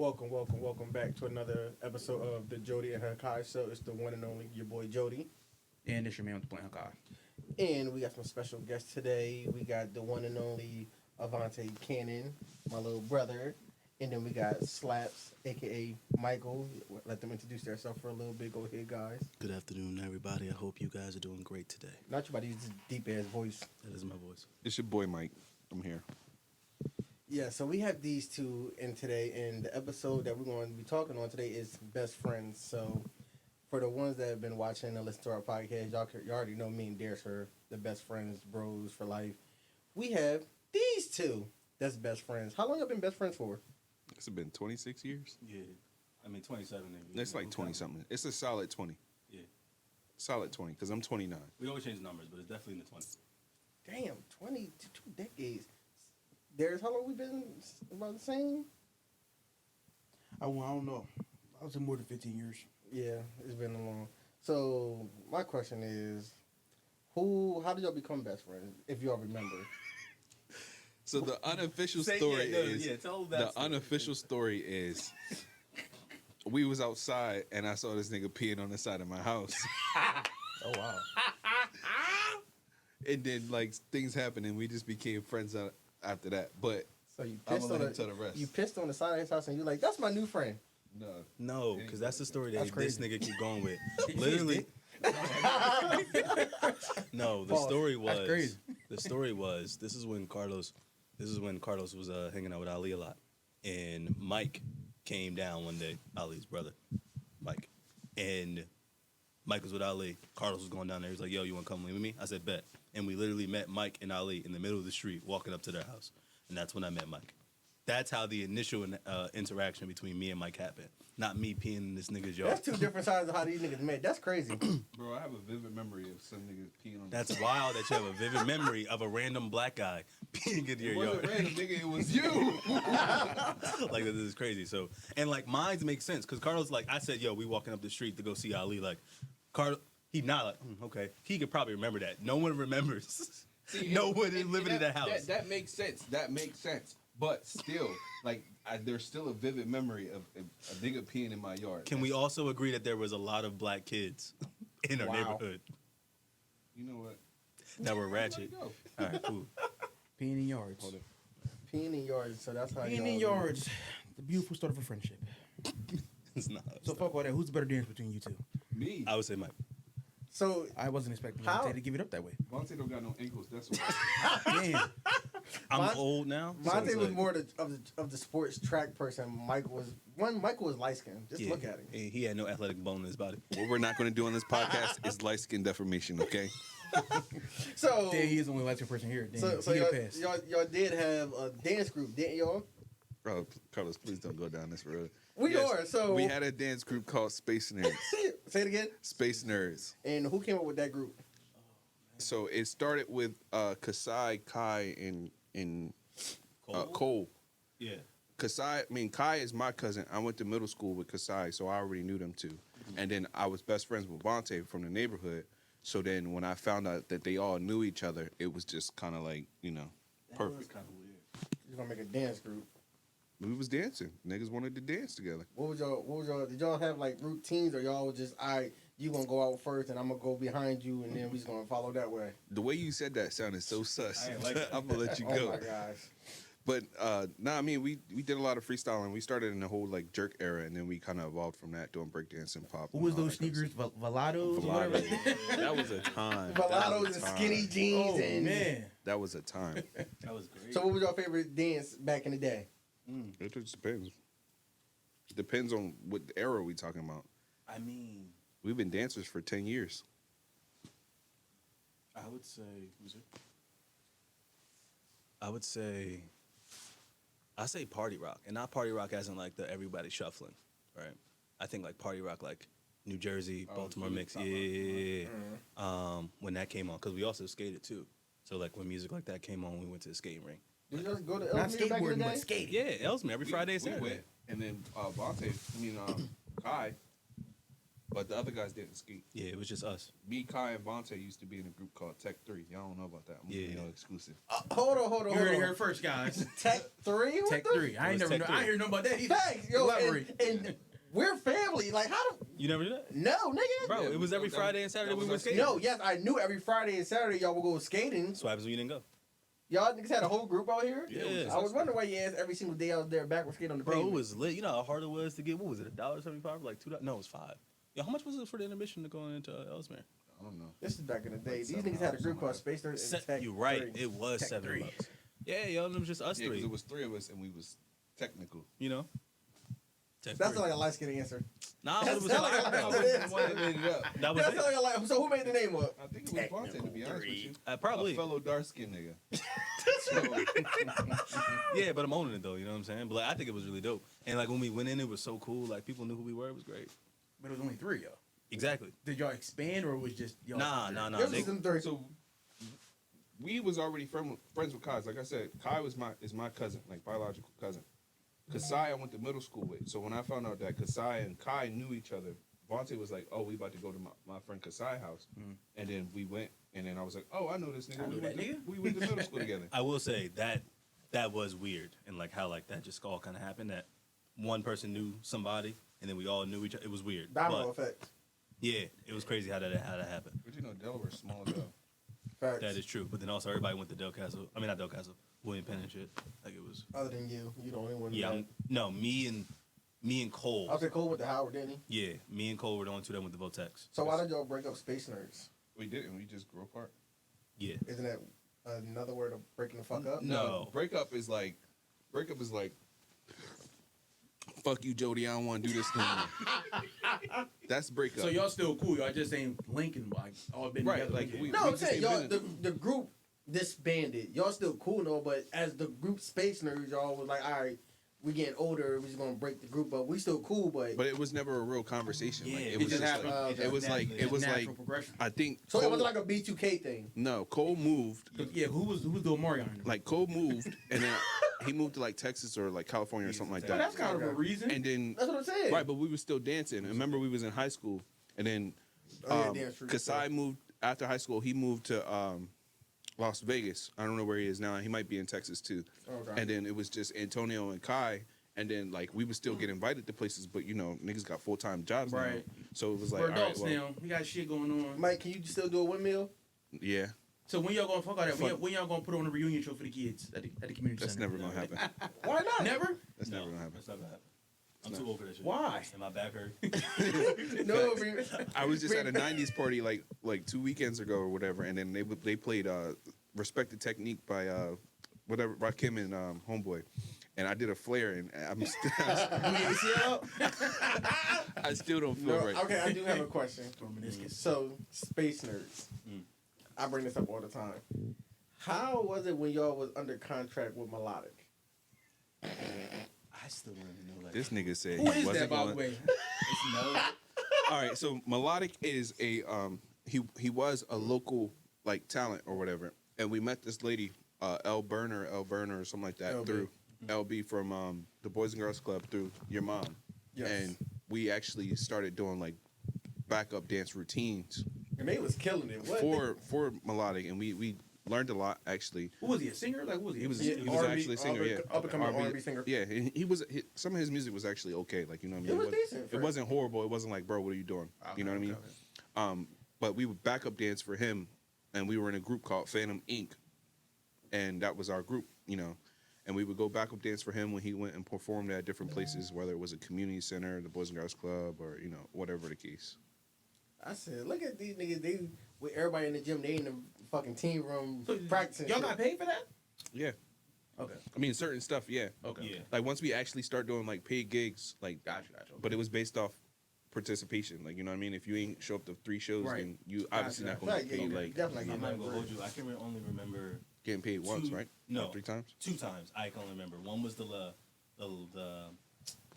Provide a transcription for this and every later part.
Welcome back to another episode of the Jodi and Hakaii show. It's the one and only your boy Jodi. And it's your man with the plan, Hakaii. And we got some special guests today. We got the one and only Avonte Cannon, my little brother. And then we got Slaps, aka Michael. Let them introduce themselves for a little bit. Go ahead, guys. Good afternoon, everybody. I hope you guys are doing great today. Not you about to use this deep ass voice. That is my voice. It's your boy Mike. I'm here. Yeah, so we have these two in today, and the episode that we're going to be talking on today is best friends. So, for the ones that have been watching and listening to our podcast, you already know me and Darius are the best friends, bros for life. We have these two that's best friends. How long y'all been best friends for? It's been 26 years. Yeah. I mean, 27. It's like 20 something. It's a solid 20. Yeah. Solid 20, because I'm 29. We always change numbers, but it's definitely in the 20s. Damn, 22 decades. Darius, how long we been? About the same? I don't know. I would say more than 15 years. Yeah, it's been a long. So, my question is, how did y'all become best friends, if y'all remember? So the unofficial story tell that the unofficial story is we was outside and I saw this nigga peeing on the side of my house. Oh, wow. And then like things happened and we just became friends after that. But So you I'm pissed gonna on let him tell the rest. You pissed on the side of his house and you're like, that's my new friend. No, because that's the story that That's this crazy. nigga keep going with. Literally. No, the Pause. story That's was. crazy. The story was. This is when Carlos was hanging out with Ali a lot, and Mike came down one day. Ali's brother, Mike, and Mike was with Ali. Carlos was going down there. He was like, "Yo, you want to come with me?" I said, "Bet." And we literally met Mike and Ali in the middle of the street, walking up to their house, and that's when I met Mike. That's how the initial interaction between me and Mike happened. Not me peeing in this nigga's yard. That's two different sides of how these niggas met. That's crazy. Bro, I have a vivid memory of some niggas peeing on That's wild that you have a vivid memory of a random black guy peeing in your yard. random, nigga. It was you. Like, this is crazy. So, and like, mine makes sense because Carlos, like, I said, yo, we walking up the street to go see Ali. Like, he not like, okay. He could probably remember that. No one remembers. No one is living in that house. That makes sense. That makes sense. But still, like, there's still a vivid memory of a nigga peeing in my yard. Can we also agree that there was a lot of black kids in our Wow. neighborhood You know what? that were ratchet? Go. All right, cool. Peeing in yards. Hold it. Peeing in yards, so that's how Peeing y'all in yards. The beautiful start of a friendship. It's not. So fuck all that. Who's the better dance between you two? Me. I would say Mike. So, I wasn't expecting How- Monte to give it up that way. Vontae don't got no ankles. That's why. Damn. I'm Mon- old now. so Monte it's was like- more of the sports track person. Michael was light skinned. Just Yeah, look at him. He had no athletic bone in his body. What we're not going to do on this podcast is light skin deformation, okay? So, Damn, he is the only light person here. Damn, so he y'all, get a pass. y'all did have a dance group, didn't y'all? Oh, Carlos, please don't go down this road. We are. So we had a dance group called Space Nerds. Say it again. Space Nerds. And who came up with that group? So it started with Kasai, Kai, and Cole. Yeah. Kai is my cousin. I went to middle school with Kasai, so I already knew them too. And then I was best friends with Vontae from the neighborhood. So then when I found out that they all knew each other, it was just kind of like, perfect. Kind of weird. You're gonna make a dance group. We was dancing. Niggas wanted to dance together. What was y'all? Did y'all have like routines, or y'all was just, all right, you gonna go out first, and I'm gonna go behind you, and then we just gonna follow that way? The way you said that sounded so sus. I ain't like that. I'm gonna let you Oh go. my gosh. But we did a lot of freestyling. We started in the whole like jerk era, and then we kind of evolved from that, doing breakdance and pop. What was and all those that kind of sneakers? Velados? or Velados. whatever? That was a time. Velados and skinny jeans, Oh, and man. That was a time. That was great. So, what was your favorite dance back in the day? It just depends. Depends on what era we talking about. I mean, We've been dancers for 10 years. I would say, I say party rock, and not party rock as in like the everybody shuffling, right? I think like party rock, like New Jersey, Baltimore mix, yeah. When that came on, because we also skated too. So like when music like that came on, we went to the skating rink. Did you just go to Not Ellesmere back in the skateboarding, day? but skating. Yeah, Ellesmere every Friday and We Saturday. went, and then Vontae, Kai, But the other guys didn't skate. Yeah, it was just us. Me, Kai, and Avonte used to be in a group called Tech 3. Y'all don't know about that. I'm giving y'all exclusive. Hold on. You heard it here first, guys. Tech 3? What Tech the 3. I ain't was never. Tech I ain't 3. hear nothing about that either. Facts, yo, Elaborate. and we're family. Like, how do... You never did that? No, nigga. Bro, Yeah, it was every that- Friday and Saturday that we was were us. skating. No, yes, I knew every Friday and Saturday y'all would go skating. So what happens when you didn't go? Y'all niggas had a whole group out here? Yeah. I was wondering why you asked every single day I was there backward skating on the Bro, it pavement. was lit. You know how hard it was to get, what was it, $1.75? Like $2? No, it was $5. Yo, how much was it for the intermission to go into Ellesmere? I don't know. This is back in the day. Like These niggas had a group $7 called Space Nerd and Tech You're right. 3. It was Tech $7. 3. Yeah, yo, it was just us Yeah, because three. it was 3 of us and we was technical. You know? Tech That's 3. like a light skin answer. Nah, but That's it was like a that light was skin The one that made it up. that was That's it. like a light. So who made the name up? I think it was Avonte, to be honest with you. Probably. A fellow dark skinned nigga. So, Yeah, but I'm owning it though. You know what I'm saying? But like, I think it was really dope. And like when we went in, it was so cool. Like people knew who we were. It was great. But it was only 3, yo. Exactly. Did y'all expand or it was just y'all? Nah. This They, was them three. so we was already friends with Kai. Like I said, Kai is my cousin, like biological cousin. Kasai I went to middle school with. So when I found out that Kasai and Kai knew each other, Avonte was like, "Oh, we about to go to my friend Kasai house," and then we went, and then I was like, "Oh, I know this nigga. I knew that nigga. We went to middle school together." I will say that was weird, and like how like that just all kind of happened. That one person knew somebody, and then we all knew each other. It was weird. Domino But, effect. yeah, it was crazy how that happened. But you know, Delaware's small as hell. Facts. That is true. But then also everybody went to Del Castle. I mean, not Del Castle, William Penn and shit. Like it was. Other than you. You the only one. Yeah, no, me and Cole. I was Cole with the Howard, didn't he? Yeah, me and Cole were the only two that went to Votex. So why did y'all break up Space Nerds? We didn't. We just grew apart. Yeah. Isn't that another word of breaking the fuck up? No. Breakup is like, fuck you, Jody. I don't want to do this anymore. That's breakup. So y'all still cool? Y'all just ain't linking like all been Right, together. like, we- No, I'm just saying ain't y'all been the group disbanded. Y'all still cool though, but as the group Space Nerds, y'all was like, all right, we getting older, we just gonna break the group up. We still cool, but But it was never a real conversation. Yeah, like, it it was just just happened. like, Okay. it was like Naturally. it was natural like progression. I think so it Cole, wasn't like a B2K thing. no, Cole moved. Yeah, who was the Omarion? Like Cole moved, and then he moved to like Texas or like California or something like Oh, that. that's kind of a reason. And then That's what I'm saying. right, but we were still dancing. And remember, we was in high school, and then Oh, yeah, dance troupe. Kasai moved after high school. He moved to Las Vegas. I don't know where he is now. He might be in Texas too. Okay. And then it was just Antonio and Kai. And then like we would still get invited to places, but you know niggas got full-time jobs now. Right. So it was like, We're all right, adults well, now. We got shit going on. Mike, can you still do a windmill? yeah, So when y'all gonna fuck all that? Fuck. When y'all gonna put on a reunion show for the kids at the community that's center? never gonna happen. Why not? Never. That's never gonna happen. That's not gonna happen. I'm too old for that shit. Why? And my back hurt. No, I was just at a '90s party like 2 weekends ago or whatever, and then they played "Respected Technique" by whatever Rakim and Homeboy, and I did a flare, and I still don't feel no. right. Okay, I do have a question. Or meniscus. So, Space Nerds. I bring this up all the time. How was it when y'all was under contract with Melodic? I still want to know like This nigga said Who he is wasn't that, by the going. way? All right, so Melodic is a he was a local like talent or whatever, and we met this lady L Burner or something like that LB. through LB from the Boys and Girls Club through your mom, Yes. and we actually started doing like backup dance routines And they was killing it. What? for Melodic, and we learned a lot actually. Who was he? A singer? Like, who was he? He was Yeah, he was R&B, actually a singer, yeah, up and coming R&B singer. Yeah, and some of his music was actually okay, like you know what I It mean. was decent. It wasn't horrible. It wasn't like, bro, what are you doing? You know what I mean? But we would backup dance for him, and we were in a group called Phantom Inc., and that was our group, you know. And we would go backup dance for him when he went and performed at different places, whether it was a community center, the Boys and Girls Club, or you know whatever the case. I said, look at these niggas. They with everybody in the gym. They in the fucking team room So practicing. y'all shit. got paid for that? Yeah, Okay. I mean certain stuff, yeah. Okay. Yeah. Like once we actually start doing like paid gigs, like Gotcha. but it was based off participation, like you know what I mean. If you ain't show up to 3 shows, Right. then you obviously not Gotcha. gonna Fact, get yeah, paid you like definitely I'm get not gonna that hold you. I can only remember getting paid once, right? No. Or 3 times. 2 times. I can only remember. One was the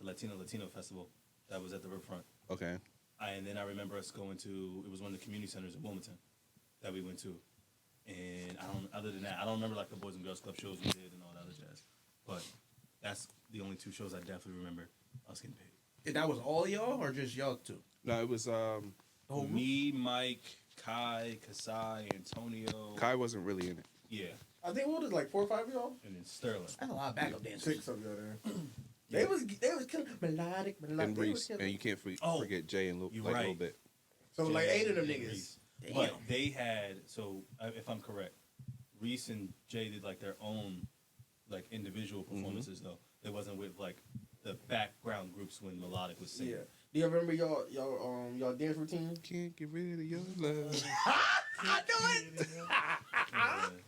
Latino festival that was at the riverfront. Okay. And then I remember us going to, it was one of the community centers in Wilmington that we went to. And other than that, I don't remember like the Boys and Girls Club shows we did and all that other jazz. But that's the only 2 shows I definitely remember us getting paid. And that was all y'all, or just y'all two? No, it was The whole group? Me, Mike, Kai, Kasai, Antonio. Kai wasn't really in it. Yeah, I think what was it, like 4 or 5 of y'all? and then Sterling. That's a lot of backup dancers. 6 of y'all there. They was killing melodic. And They was Reese, killing. and you can't Oh, forget Jay and you're like a little right. bit. So like Jay 8 of them and niggas. Reese. Damn. But they had, so if I'm correct, Reese and Jay did like their own like individual performances though. It wasn't with like the background groups when melodic was singing. Yeah. Do you remember y'all dance routine? Can't get rid of your love. I knew it.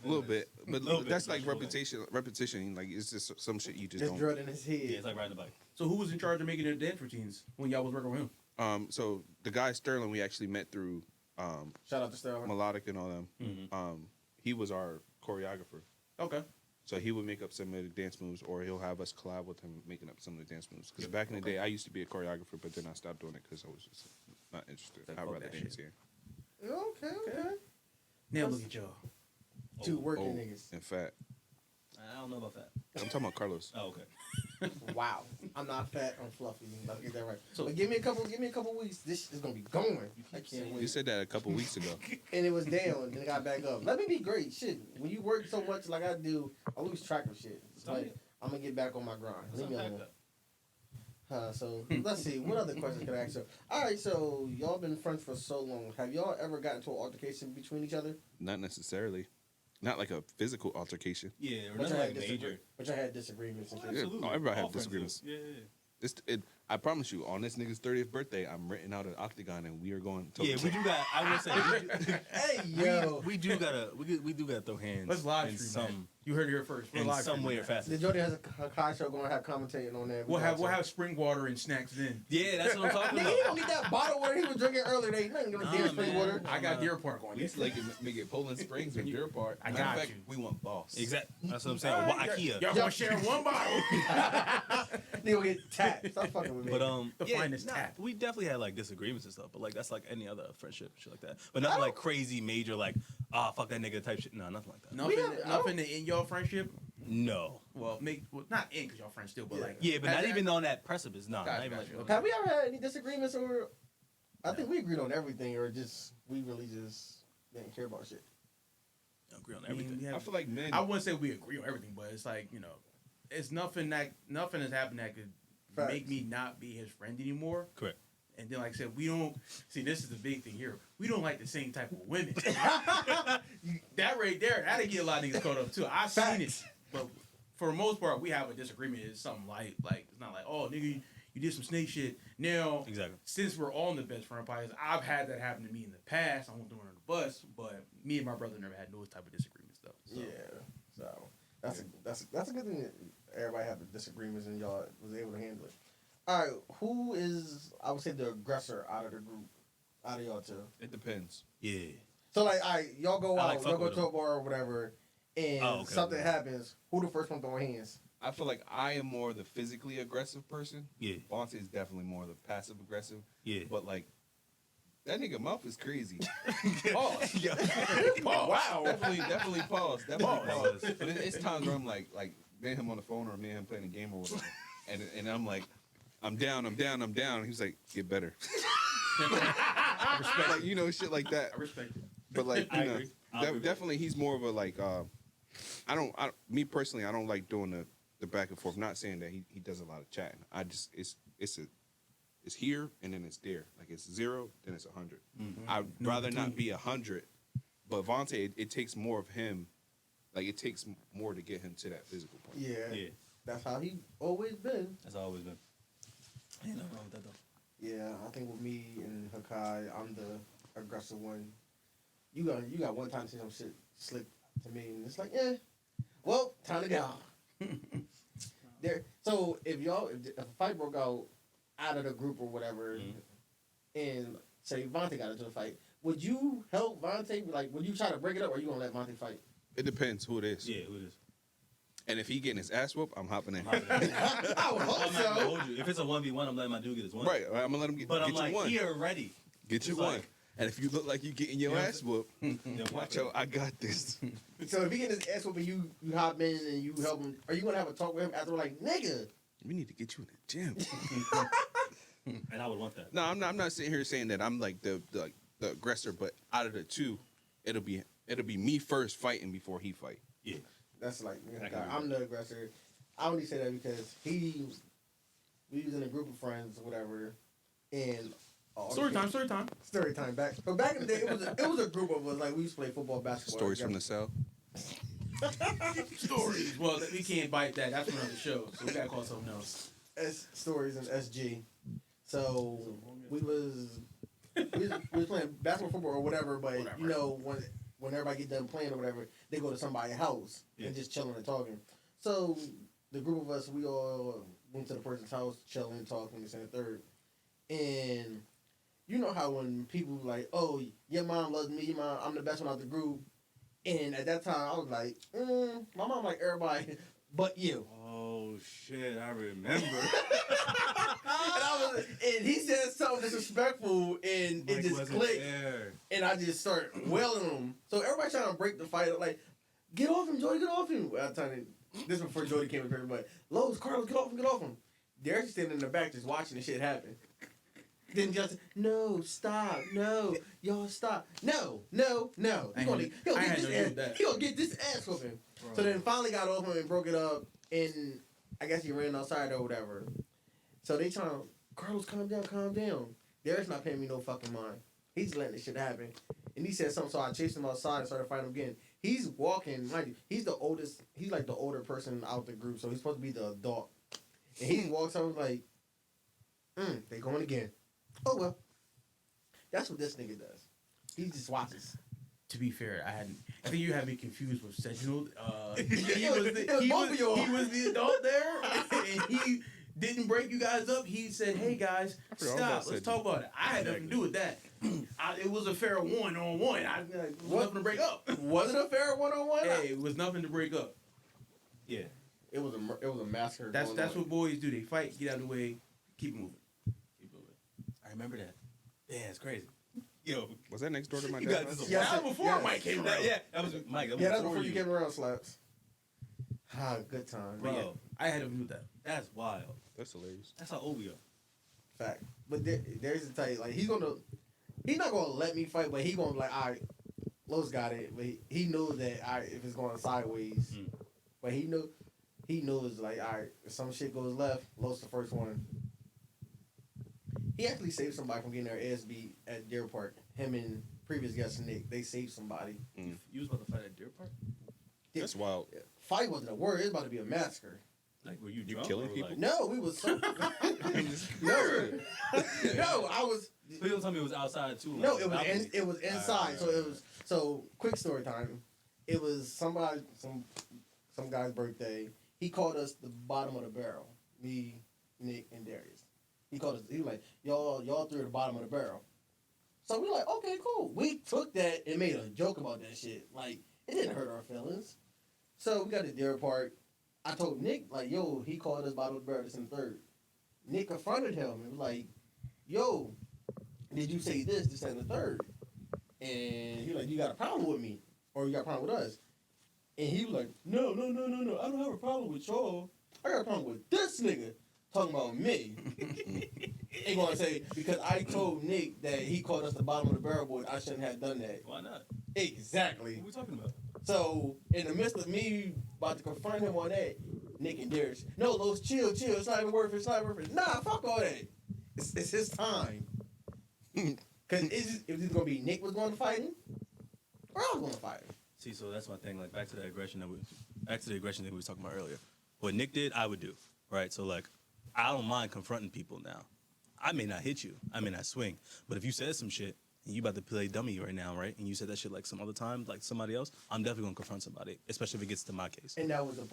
A little bit, but Little bit, that's like little bit. repetition. Like it's just some shit you just Just don't. drilled in his head. Yeah, it's like riding a bike. So who was in charge of making the dance routines when y'all was working with him? So the guy Sterling, we actually met through Shout out to Sterling. Melodic and all them. Mhm. He was our choreographer, Okay. so he would make up some of the dance moves, or he'll have us collab with him making up some of the dance moves. Because back in the day, I used to be a choreographer, but then I stopped doing it because I was just not interested. Like, I'd fuck rather that dance shit. here. Okay. Now look at y'all. Two working Old niggas. and fat. I don't know about that. I'm talking about Carlos. Oh, okay. Wow. I'm not fat. I'm fluffy. Let's get that right. So- But give me a couple weeks. This is gonna be going. I can't You wait. said that a couple weeks ago. And it was down, then it got back up. Let me be great. Shit. When you work so much like I do, I lose track of shit. It's like I'm gonna get back on my grind. Leave me alone. So let's see. What other questions can I ask you? All right. So y'all been friends for so long. Have y'all ever gotten into an altercation between each other? Not necessarily. Not like a physical altercation. Yeah, or But nothing y'all like had major. but y'all had disagreements and Oh, shit. absolutely. Oh, everybody have All friends do. disagreements. Yeah. I promise you, on this nigga's 30th birthday, I'm renting out an octagon and we are going to. Yeah, we do got. I will say, Hey yo. we do gotta throw hands. Let's live in stream some You heard it here first. We're in live some streaming way or that. facet. The Jodi and Hakaii show gonna have commentating on that. We'll have spring water and snacks then. Yeah, that's what I'm talking Nigga, he about. don't need that bottle water he was drinking earlier. They ain't gonna Nah, damn spring man. water. I got Deer Park on. It's like make it Poland Springs or Deer Park. I Matter of got fact, you. We want boss. Exactly. That's what I'm saying. Well, IKEA. Y'all gonna share one bottle. Nigga gonna get tapped. Stop fucking with me. But The finest tap. we definitely had like disagreements and stuff. But like that's like any other friendship, shit like that. But nothing like crazy, major, like fuck that nigga type shit. No, nothing like that. Nothing to end your friendship. No. Well, not end because y'all friends still, but like Yeah, but has not that- even on that precipice. No, Gotcha, not even gotcha. like. Okay. Have we ever had any disagreements, or I think we agreed on everything, or just we really just didn't care about shit. Agree on I mean, everything. we have- I feel like men. I wouldn't say we agree on everything, but it's like it's nothing has happened that could Facts. make me not be his friend anymore. Correct. And then, like I said, we don't see. This is the big thing here. We don't like the same type of women. That right there, that'll get a lot of niggas caught up too. I've seen it, but for the most part, we have a disagreement. It's something like it's not like, oh nigga, you did some snake shit. Now, Exactly. since we're on the best friend podcast, I've had that happen to me in the past. I won't throw it on the bus, but me and my brother never had those type of disagreements though. So. Yeah, so that's a good thing that everybody had the disagreements and y'all was able to handle it. All right, who is I would say the aggressor out of the group, out of y'all two? It depends. Yeah. So like, all right, y'all go I out, like y'all fuck go with to them. a bar or whatever, and Oh, okay. something happens. Who the first one throwing hands? I feel like I am more the physically aggressive person. Yeah. Bonte is definitely more the passive aggressive. Yeah. But like, that nigga mouth is crazy. Pause. Yeah. Pause. Wow. Definitely pause. Definitely Pause. pause. But it's times where I'm like me and him on the phone or me and him playing a game or whatever, and I'm like, I'm down. He's like, get better. I respect Like shit like that. I respect it. But like, I agree. I agree with definitely he's more of a like. Me personally, I don't like doing the back and forth. Not saying that he does a lot of chatting. I just it's here and then it's there. Like it's 0, then it's 100. Mm-hmm. I'd rather not be 100. But Avonte, it takes more of him. Like it takes more to get him to that physical point. Yeah, Yeah. that's how he always been. That's always been. Ain't nothing wrong with that though. Yeah, I think with me and Hakaii, I'm the aggressive one. You got one time to say some shit slick to me, and it's like, yeah, well, time to go. So if a fight broke out of the group or whatever, and say Vontae got into the fight, would you help Vontae? Like, would you try to break it up, or you gonna let Vontae fight? It depends who it is. Yeah, who it is? And if he getting his ass whooped, I'm hopping in. I would I'm hope not gonna so. hold you. If it's a 1v1, I'm letting my dude get his one. Right, I'm gonna let him get But I'm your like, one. he already. Get your It's one. like- And if you look like you getting your You know what ass whooped, Yeah, watch out. I got this. So if he get his ass whooping, you hop in and you help him. Are you gonna have a talk with him after, like, nigga? We need to get you in the gym. And I would want that. No, I'm not sitting here saying that I'm like the aggressor, but out of the two, it'll be me first fighting before he fight. Yeah. That's like, I can I'm the aggressor. I only say that because we was in a group of friends, whatever, and Story time. Story time. Back in the day, it was a group of us. Like we used to play football, basketball. Stories from the cell. Stories. Well, we can't bite that. That's another show. So we gotta call something else. Stories and SG. So we was playing basketball, football, or whatever. But you know when everybody get done playing or whatever, they go to somebody's house and just chilling and talking. So the group of us, we all went to the person's house, chilling, talking, this and the third. And you know how when people like, oh, your mom loves me, your mom, I'm the best one out the group. And at that time, I was like, my mom like everybody but you. Oh shit, I remember. and he said something disrespectful, and Mike it just wasn't clicked. there. And I just started wailing on him. So everybody trying to break the fight, like, get off him, Jody, get off him. This before Jody came in here, but Lowe's, Carlos, get off him. They're just standing in the back just watching the shit happen. Then just, no, stop, no, y'all stop. No. He gonna get this ass whooping. So then finally got off him and broke it up, and I guess he ran outside or whatever. So they trying to, Carlos, calm down. Darius not paying me no fucking mind. He's letting this shit happen. And he said something, so I chased him outside and started fighting him again. He's walking, like, he's the oldest, he's like the older person out the group, so he's supposed to be the adult. And he walks out like, they going again. Oh well. That's what this nigga does. He just watches. To be fair, I think you had me confused with Reginald. He was the adult there, and he didn't break you guys up. He said, "Hey guys, stop. Let's talk about it." I had nothing to do with that. It was a fair 1-on-1. Nothing to break up. Was it a fair 1-on-1? Hey, it was nothing to break up. Yeah. It was a massacre. That's what boys do. They fight, get out of the way, keep moving. I remember that. Yeah, it's crazy. Yo, Was that next door to my you dad? got this. Yes, That was before yes. Mike came around. Yeah, that was Mike. That was That's before you came around, Slaps. Good time. Bro, Yeah, I had to do that. that's wild. That's hilarious. That's how old we are. Fact. But there's the type, like, he's not gonna let me fight, but he gonna be like, all right, Los got it. But he knows that if it's going sideways. But he knows, like, all right, if some shit goes left, Los the first one. He actually saved somebody from getting their ass beat at Deer Park. Him and previous guest Nick, they saved somebody. You was about to fight at Deer Park? That's wild. Fight wasn't a word. It was about to be a massacre. Like, were you You drunk killing or, people? Like, No, we was so. No, I was. please don't tell me it was outside too. No, like, it was balcony. it was inside. So it was quick story time. It was some guy's birthday. He called us the bottom of the barrel. Me, Nick, and Darius. He called us. He was like, y'all threw the bottom of the barrel. So we like, okay, cool. We took that and made a joke about that shit. Like, it didn't hurt our feelings. So we got to Deer Park. I told Nick, like, yo, he called us bottom of the barrel, this and third. Nick confronted him and was like, yo, did you say this and the third? And he was like, you got a problem with me? Or you got a problem with us? And he was like, no. I don't have a problem with y'all. I got a problem with this nigga talking about me. Ain't gonna say, because I told Nick that he called us the bottom of the barrel, boy, I shouldn't have done that. Why not? Exactly. What are we talking about? So, in the midst of me about to confront him on that, Nick and Darius, no, Los, chill. It's not even worth it. Nah, fuck all that. It's his time. Because it was either going to be Nick was going to fight him, or I was going to fight him. See, so that's my thing. Like, back to the aggression that we were talking about earlier. What Nick did, I would do, right? So, like, I don't mind confronting people now. I may not hit you. I may not swing. But if you said some shit, and you about to play dummy right now, right? And you said that shit like some other time, like somebody else, I'm definitely gonna confront somebody, especially if it gets to my case. And that was the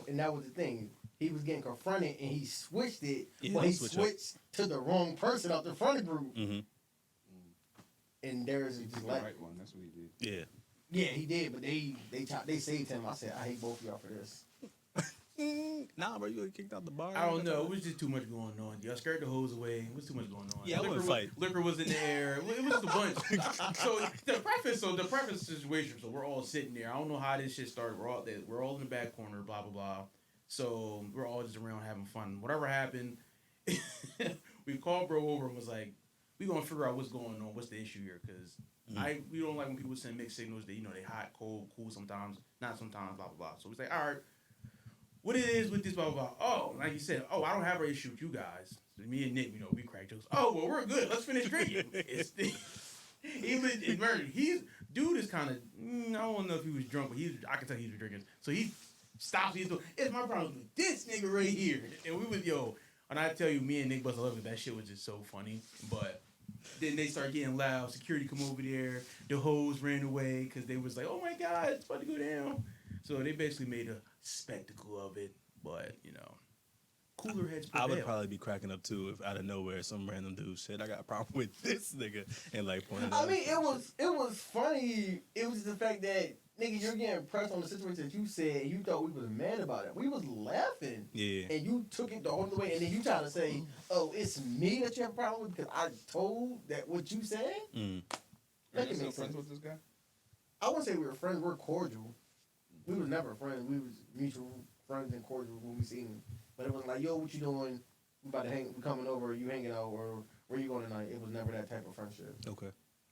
thing. He was getting confronted, and he switched it, Yeah, but he switch switched to the wrong person out the front of the group. Mm-hmm. And Darius was just The like, right one. That's what he did. Yeah. yeah, he did, but they saved him. I said, I hate both of y'all for this. Nah, bro, you got kicked out the bar. I don't know. It was just too much going on. Y'all scared the hose away. It was too much going on. Yeah, I wouldn't fight. Liquor was in the air. It was just a bunch. So the preface situation. So we're all sitting there. I don't know how this shit started. We're all in the back corner. Blah blah blah. So we're all just around having fun. Whatever happened, we called bro over and was like, we gonna figure out what's going on, what's the issue here, because we don't like when people send mixed signals that, you know, they hot, cold, cool sometimes, not sometimes, blah, blah, blah. So we say, all right, what it is with this, blah, blah, blah. Oh, like you said, I don't have an issue with you guys. So me and Nick, you know, we crack jokes. Oh, well, we're good. Let's finish drinking. Dude is kind of, I don't know if he was drunk, but I can tell he was drinking. So he stops. He's doing, it's my problem with this nigga right here. And we was, and I tell you, me and Nick bust a love it. That shit was just so funny. But then they start getting loud. Security come over there. The hoes ran away because they was like, oh my God, it's about to go down. So they basically made a spectacle of it. But, cooler heads prevail. I would probably be cracking up too if out of nowhere some random dude said, I got a problem with this nigga, and like pointed out. I mean, it was funny. It was the fact that, nigga, you're getting pressed on the situation that you said, and you thought we was mad about it. We was laughing. Yeah. And you took it the whole way, and then you try to say, oh, it's me that you have a problem with because I told that what you said? Are you still friends with this guy? I wouldn't say we were friends. We're cordial. We was never friends. We was mutual friends and cordial when we seen him. But it wasn't like, yo, what you doing? We about to hang. We coming over. You hanging out, or where you going tonight? It was never that type of friendship. Okay.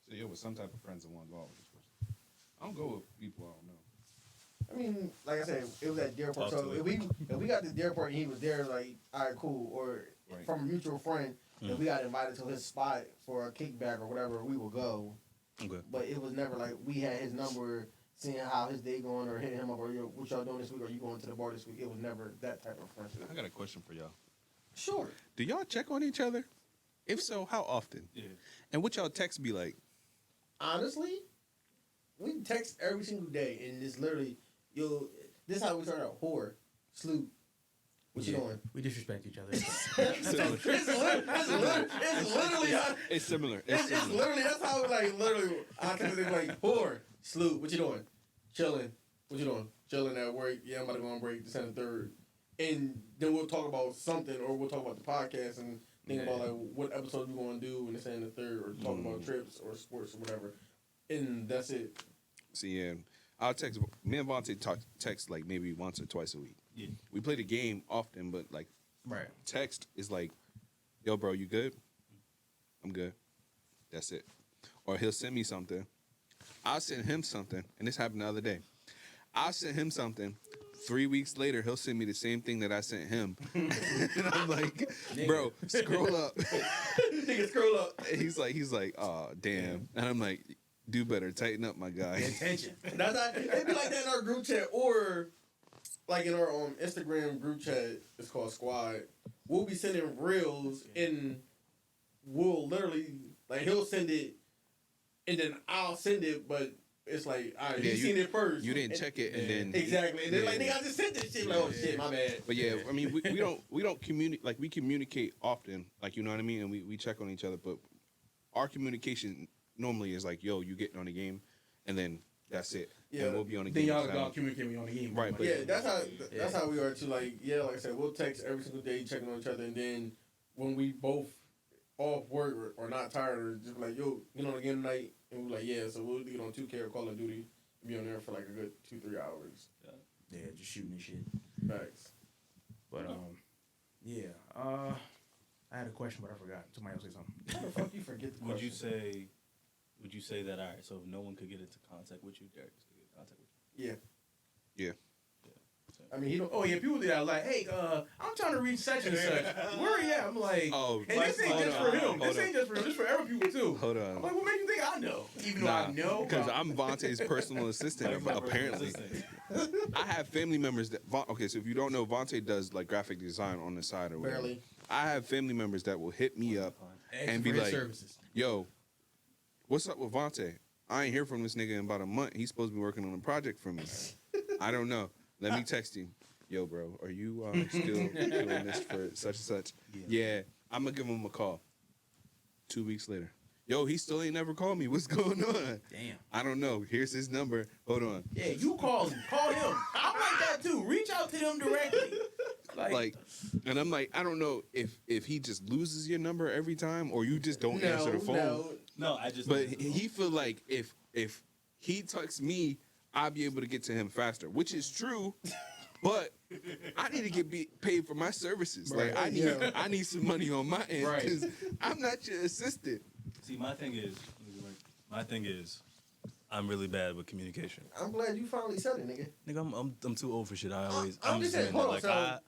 So it was some type of friends that want involved with this person. I don't go with people I don't know. I mean, like I said, it was at the airport. So if we got to the airport and he was there, like, all right, cool. Or from a mutual friend, if we got invited to his spot for a kickback or whatever, we would go. Okay. But it was never like we had his number, seeing how his day going, or hitting him up, or yo, what y'all doing this week, or you going to the bar this week. It was never that type of friendship. I got a question for y'all. Sure. Do y'all check on each other? If so, how often? Yeah. And what y'all text be like? Honestly, we text every single day, and it's literally, this is how we start out. Whore, sloop, what you doing? We disrespect each other. It's literally how, It's similar. it's literally, that's how, like, literally, I can be like, whore, sloop, what you doing? Chilling, what you doing? Chilling at work, yeah, I'm about to go on break, December 3rd. And then we'll talk about something, or we'll talk about the podcast and think about, like, what episode we're going to do, and it's in the third, or talk about trips or sports or whatever. And that's it. See, yeah, I'll text. Me and Avonte text like maybe once or twice a week. Yeah. We play the game often, but like, Right. text is like, yo, bro, you good? I'm good. That's it. Or he'll send me something. I'll send him something, and this happened the other day. I'll send him something. 3 weeks later, he'll send me the same thing that I sent him. And I'm like, bro, scroll up. Nigga, scroll up. And he's like, oh, damn. And I'm like, do better. Tighten up, my guy. Pay attention. That's how, it'd be like that in our group chat, or like in our Instagram group chat. It's called Squad. We'll be sending reels, and we'll literally, like, he'll send it, and then I'll send it, but it's like, all right, Yeah, you seen it first. You didn't check it, and then Exactly. And then, like, Yeah. nigga, I just sent this shit. Like, oh, shit, my bad. But yeah, I mean, we don't communicate, like, we communicate often, like, you know what I mean, and we check on each other. But our communication normally is like, yo, you getting on the game, and then that's it. Yeah. And we'll be on the Then game. y'all now. got communicate me on the game. Right, but- Yeah, that's how we are too. Like, yeah, like I said, we'll text every single day, checking on each other, and then when we both off work or not tired, or just like, yo, get on the game tonight, and we're like, yeah, so we'll get on 2K or Call of Duty, be on there for like a good 2-3 hours. Yeah, just shooting and shit. Facts. But yeah. I had a question, but I forgot. Somebody else say something. How the fuck you forget the Would question? you say that, all right, so if no one could get into contact with you, Derek could get in contact with you? Yeah. Yeah. I mean, he don't. Oh yeah, people do that. Like, hey, I'm trying to reach such and such. Where are you at? I'm like, Oh, and this ain't just for him. hold This on. ain't just for him. This for other people too. Hold I'm on. like, what makes you think I know? Even though I know. Because I'm Vontae's personal assistant, apparently. I have family members that, okay, so if you don't know, Vontae does like graphic design on the side or whatever. Barely. I have family members that will hit me up and be for his like, services. yo, what's up with Vontae? I ain't hear from this nigga in about a month. He's supposed to be working on a project for me. I don't know. Let me text him. Yo, bro, are you still doing this for such and such? Yeah. I'm going to give him a call. 2 weeks later. Yo, he still ain't never called me. What's going on? Damn. I don't know. Here's his number. Hold on. Yeah, you call him. Call him. I'm like that too. Reach out to them directly. Like, and I'm like, I don't know if he just loses your number every time or you just don't answer the phone. No, I just. But he feel like if he texts me, I'll be able to get to him faster, which is true. But I need to get paid for my services. Right. Like I need some money on my end Right. because I'm not your assistant. See, my thing is, I'm really bad with communication. I'm glad you finally said it, nigga. Nigga, I'm too old for shit. I'm just saying, saying hold on, like so-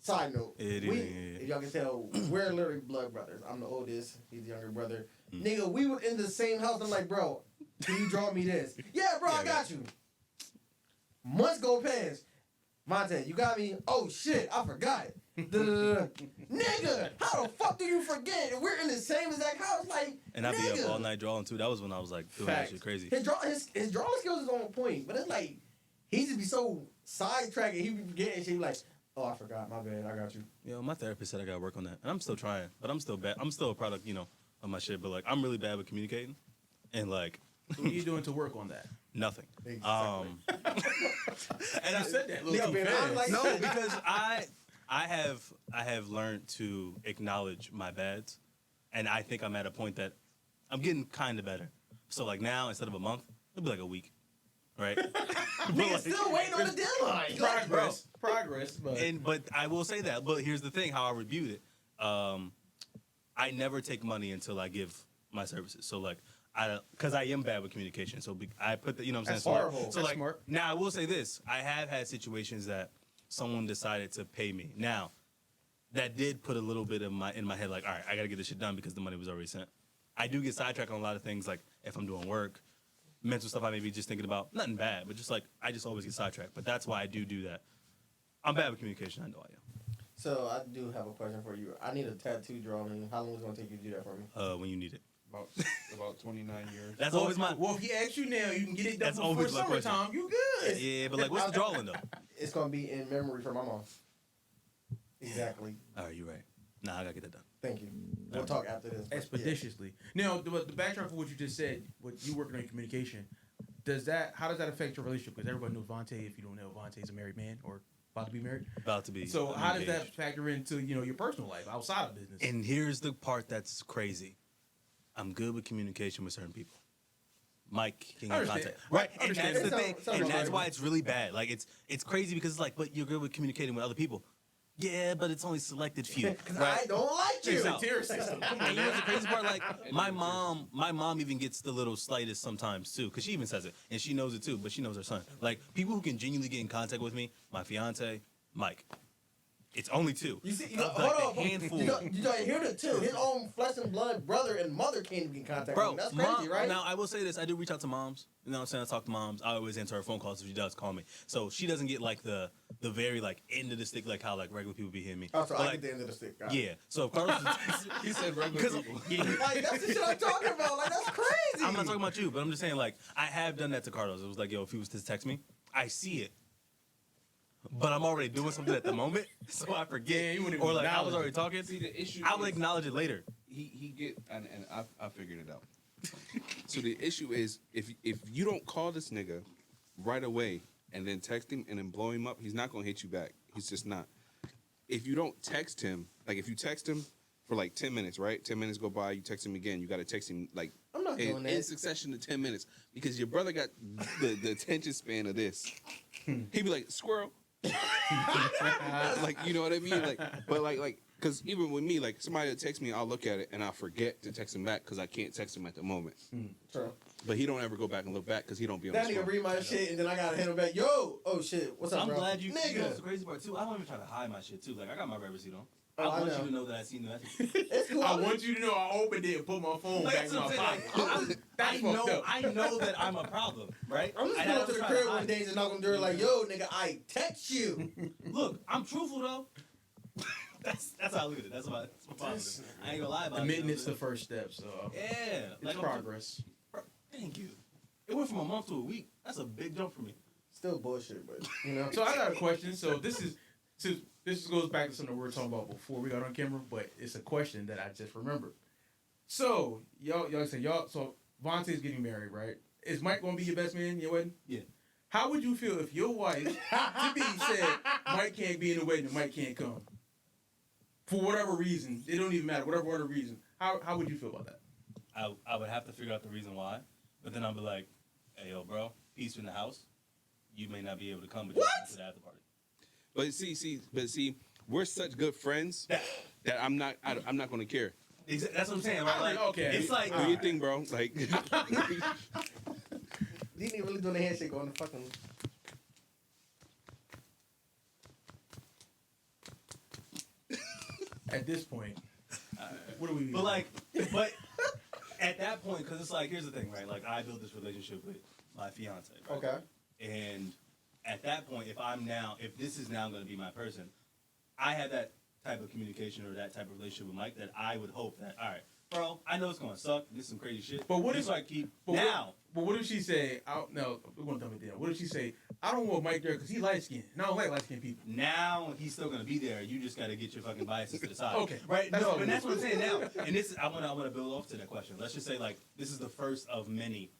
Side note, It we, is. if y'all can tell, we're literally blood brothers. I'm the oldest. He's the younger brother. Mm. Nigga, we were in the same house. I'm like, bro, can you draw me this? Yeah, bro, I got you. Months go past. Avonte, you got me? Oh, shit, I forgot. Nigga, how the fuck do you forget? And we're in the same exact house. Like, And I'd be nigga. up all night drawing too. That was when I was like doing that Facts. shit crazy. His drawing skills is on point, but it's like, he just be so sidetracked and he be forgetting shit. He be like, oh, I forgot. My bad. I got you. Yo, my therapist said I gotta work on that, and I'm still trying. But I'm still bad. I'm still a product, of my shit. But like, I'm really bad with communicating, and like, So what are you doing to work on that? nothing. Exactly. And I said that. Nigga, man, I was like, no, because I have learned to acknowledge my bads, and I think I'm at a point that I'm getting kind of better. So like now, instead of a month, it'll be like a week, right? nigga still waiting on the deadline. Progress, but But I will say that. But here's the thing: how I reviewed it. I never take money until I give my services. So like, because I am bad with communication. So I put the, you know what I'm That's saying. horrible. So That's like, smart. now I will say this: I have had situations that someone decided to pay me. Now, that did put a little bit in my head, like, all right, I gotta get this shit done because the money was already sent. I do get sidetracked on a lot of things, like if I'm doing work, mental stuff I may be just thinking about. Nothing bad, but just like I just always get sidetracked. But that's why I do that. I'm bad with communication. I know I am. So I do have a question for you. I need a tattoo drawing. How long is it gonna take you to do that for me? When you need it. About 29 years. That's always my. Well, if he asks you now, you can get it done That's before always my question. summertime. You good? Yeah, but like, what's the drawing though? It's gonna be in memory for my mom. Exactly. All right, you're right. Nah, I gotta get that done. Thank you. We'll talk after this. but Expeditiously. Now, the backtrack for what you just said, what you working on your communication, how does that affect your relationship? Because everybody knows Avonte. If you don't know, Avonte is a married man or about to be married. About to be. So I'm how does that engaged. factor into your personal life outside of business? And here's the part that's crazy. I'm good with communication with certain people. Mike can I get understand. contact. Right. I And that's understand. the thing. Sounds And that's right. why it's really bad. Like it's crazy because it's like, but you're good with communicating with other people. Yeah, but it's only selected few. Because right? I don't like you. It's a tier system. Come on, And you know man. what's the crazy part? Like my mom even gets the little slightest sometimes too, because she even says it, and she knows it too. But she knows her son. Like people who can genuinely get in contact with me, my fiance, Mike. It's only two. You see, Of, hold like, on. the handful. You don't hear the two. His own flesh and blood brother and mother can't even get in contact with Bro, him. That's crazy, mom, right? Now, I will say this. I do reach out to moms. You know what I'm saying? I talk to moms. I always answer her phone calls if she does call me. So she doesn't get, like, the very, like, end of the stick, like how, like, regular people be hearing me. Oh, so But, I like, get the end of the stick. Got it. yeah. So if Carlos He said regular 'cause- people. yeah. Like, that's the shit I'm talking about. Like, that's crazy. I'm not talking about you, but I'm just saying, like, I have done that to Carlos. It was like, yo, if he was to text me, I see it. But I'm already doing something at the moment, so I forget. Yeah, you wouldn't or even like I was acknowledge already it. talking. See, the issue I will is- acknowledge it later. He get and I figured it out. So the issue is if you don't call this nigga right away and then text him and then blow him up, he's not gonna hit you back. He's just not. If you don't text him, like if you text him for like 10 minutes, right? 10 minutes go by, you text him again. You got to text him like I'm not doing in that. succession to 10 minutes because your brother got the attention span of this. He'd be like squirrel. Like, you know what I mean? Like, but like, because even with me, like somebody will text me, I'll look at it and I'll forget to text him back because I can't text him at the moment. True. But he don't ever go back and look back because he don't be on That his nigga phone. read my shit and then I gotta hit him back. Yo, oh shit, what's up, I'm bro? glad you. Nigga. You know, it's the crazy part too. I don't even try to hide my shit too. Like I got my driver's seat on. Oh, I I want know. you to know that I seen the message. It's cool. I want you to know I opened it and put my phone Like, back that's in my what I'm saying. pocket. Like, That's I fucked know. up. I know that I'm a problem, right? I'm just And I going don't to the try crib hide one it. day and knock on the door like, yo, nigga, I text you. Look, I'm truthful though. that's how I look at it. That's my positive. I ain't gonna lie about Admitting it. it's the first step, so Yeah, it's like I'm- progress. Thank you. It went from a month to a week. That's a big jump for me. Still bullshit, but you know. So I got a question. So this goes back to something we were talking about before we got on camera, but it's a question that I just remembered. So y'all say so Vontae's getting married, right? Is Mike gonna be your best man in your wedding? Yeah. How would you feel if your wife to be said Mike can't be in the wedding and Mike can't come? For whatever reason. It don't even matter, whatever other reason. How would you feel about that? I would have to figure out the reason why, but then I'll be like, hey yo, bro, peace in the house. You may not be able to come, but you What? can to the after party. But see, we're such good friends that I'm not going to care. That's what I'm saying, right? Like, okay. It's like Do your thing, bro. Like, He ain't really doing a handshake on the fucking. At this point, what do we? but at that point, because it's like, here's the thing, right? Like, I built this relationship with my fiance, right? Okay. And at that point, if this is now going to be my person, I have that type of communication or that type of relationship with Mike that I would hope that, all right, bro, I know it's going to suck. This is some crazy shit. But what if if I keep but now? What if she say, no, we're going to tell me then. What if she say, I don't want Mike there because he light skinned, and I don't like light skinned people. Now he's still gonna be there. You just gotta get your fucking biases to the side. Okay. Right? That's No, all but we that's do. what I'm saying now. And this, I wanna build off to that question. Let's just say like this is the first of many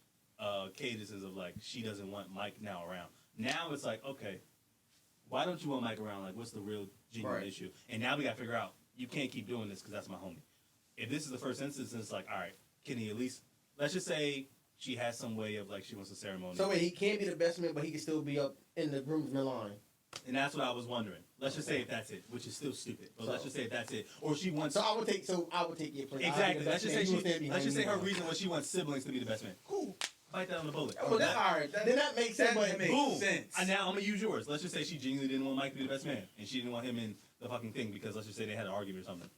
cadences of like she doesn't want Mike now around. Now it's like, okay, why don't you want Mike around? Like, what's the real genuine Right. issue? And now we gotta figure out. You can't keep doing this because that's my homie. If this is the first instance, it's like, all right, can he at least? Let's just say she has some way of like she wants a ceremony. So wait, he can't be the best man, but he can still be up in the groomsman line. And that's what I was wondering. Let's just say if that's it, which is still stupid. But let's So- just say if that's it, or she wants. So I would take your place. Exactly. Let's just say let's her reason was she wants siblings to be the best man. Cool. Bite that on the bullet. Well, that, all right. Then that makes sense. But makes Boom. sense. And now I'm gonna use yours. Let's just say she genuinely didn't want Mike to be the best man, and she didn't want him in the fucking thing because let's just say they had an argument or something.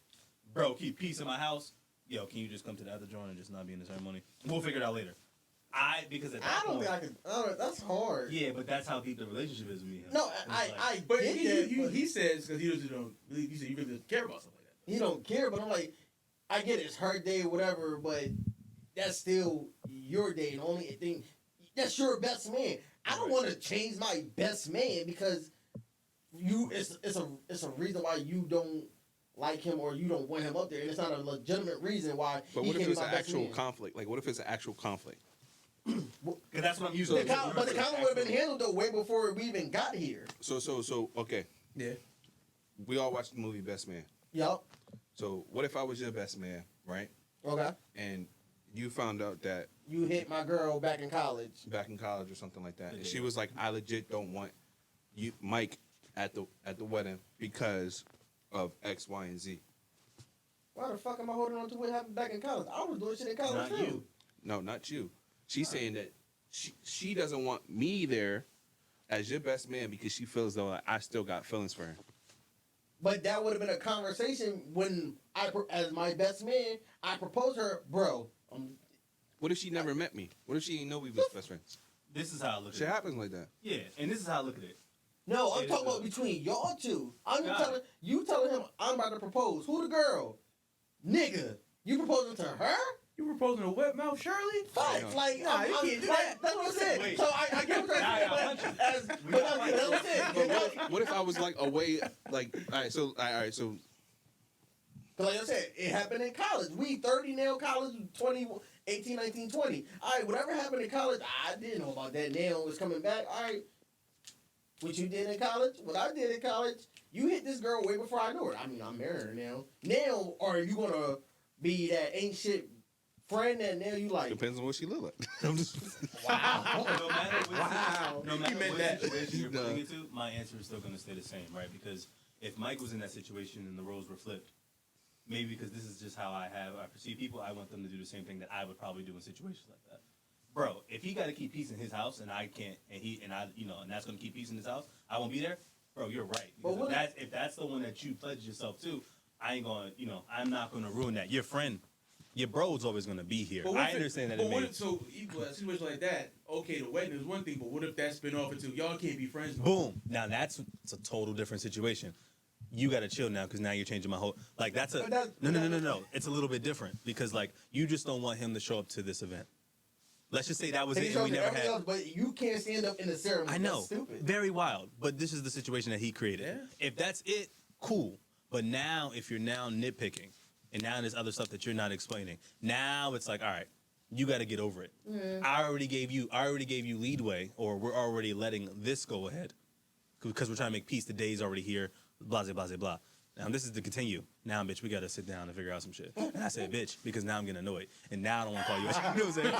Bro, keep peace in my house. Yo, can you just come to the other joint and just not be in the ceremony? We'll figure it out later. Because at that I don't point, think I could. That's hard. yeah, but that's how deep the relationship is with me. No, And it's like- I But get that. but he says because he doesn't know. He said you really doesn't care about stuff like that. he don't care. But I'm like, I get it, it's her day or whatever. But that's still your day. And the only thing that's your best man. I don't Right. want to change my best man because it's a reason why you don't like him or you don't want him up there, and it's not a legitimate reason why. but he what if can't it's be an my best actual man. conflict? Like, what if it's an actual conflict? Cause that's what I'm using. But the conflict would have been handled though way before we even got here. So, okay. Yeah. We all watched the movie Best Man. Yup. So, what if I was your best man, right? Okay. And you found out that You hit my girl back in college. back in college or something like that, and Yeah. she was like, "I legit don't want you, Mike, at the wedding because of X, Y, and Z." Why the fuck am I holding on to what happened back in college? I was doing shit in college Not too. you. No, not you. She's saying that she doesn't want me there as your best man because she feels though like I still got feelings for her. But that would have been a conversation when as my best man, I proposed to her, bro. What if she never met me? What if she didn't know we was best friends? This is how I look Shit at it. happens like that. Yeah, and this is how I look at it. No, I'm It talking is about between y'all two. I'm Got telling you telling him I'm about to propose. Who the girl? Nigga, you proposing to her? You proposing a wet mouth, Shirley? Facts, like Nah, you can't do that. That's what I said. Wait. So I get what Now I you're got saying, punches. but as We but got that's what I'm saying. What if I was like away, like all right, so Like I said, it happened in college. We 30 now, college 20, 18, 19, 20. All right, whatever happened in college, I didn't know about that. Now it's coming back. All right, what you did in college, what I did in college, you hit this girl way before I knew her. I mean, I'm marrying her now. Now, are you going to be that ain't shit friend that now you like, depends on what she look like. I'm just wow. No matter what, Wow. no matter meant what that. situation you're Duh. putting it to, my answer is still going to stay the same, right? Because if Mike was in that situation and the roles were flipped, maybe because this is just how I perceive people, I want them to do the same thing that I would probably do in situations like that. Bro, if he got to keep peace in his house and I can't, and that's going to keep peace in his house, I won't be there. Bro, you're right. But Because what if that's the one that you pledged yourself to, I ain't going to, I'm not going to ruin that. Your friend, your bro's always going to be here. But what I if understand that But it what may. if, so equal a situation like that? Okay, the wedding is one thing, but what if that spin off into y'all can't be friends? No more? Boom. Now it's a total different situation. You got to chill now because now you're changing my whole. Like that's a But that's- no. It's a little bit different because like you just don't want him to show up to this event. Let's just say that was They it. show And we me never everything had. else, but you can't stand up in the ceremony. I know. That's stupid. Very wild. But this is the situation that he created. Yeah. If that's it, cool. But now if you're now nitpicking and now there's other stuff that you're not explaining, now it's like all right. You got to get over it. I already gave you leadway, or we're already letting this go ahead because we're trying to make peace. The day's already here. Blah blah blah blah. Now this is to continue. Now, bitch, we gotta sit down and figure out some shit. And I said, bitch, because now I'm getting annoyed. And now I don't want to call you. You know what I'm saying?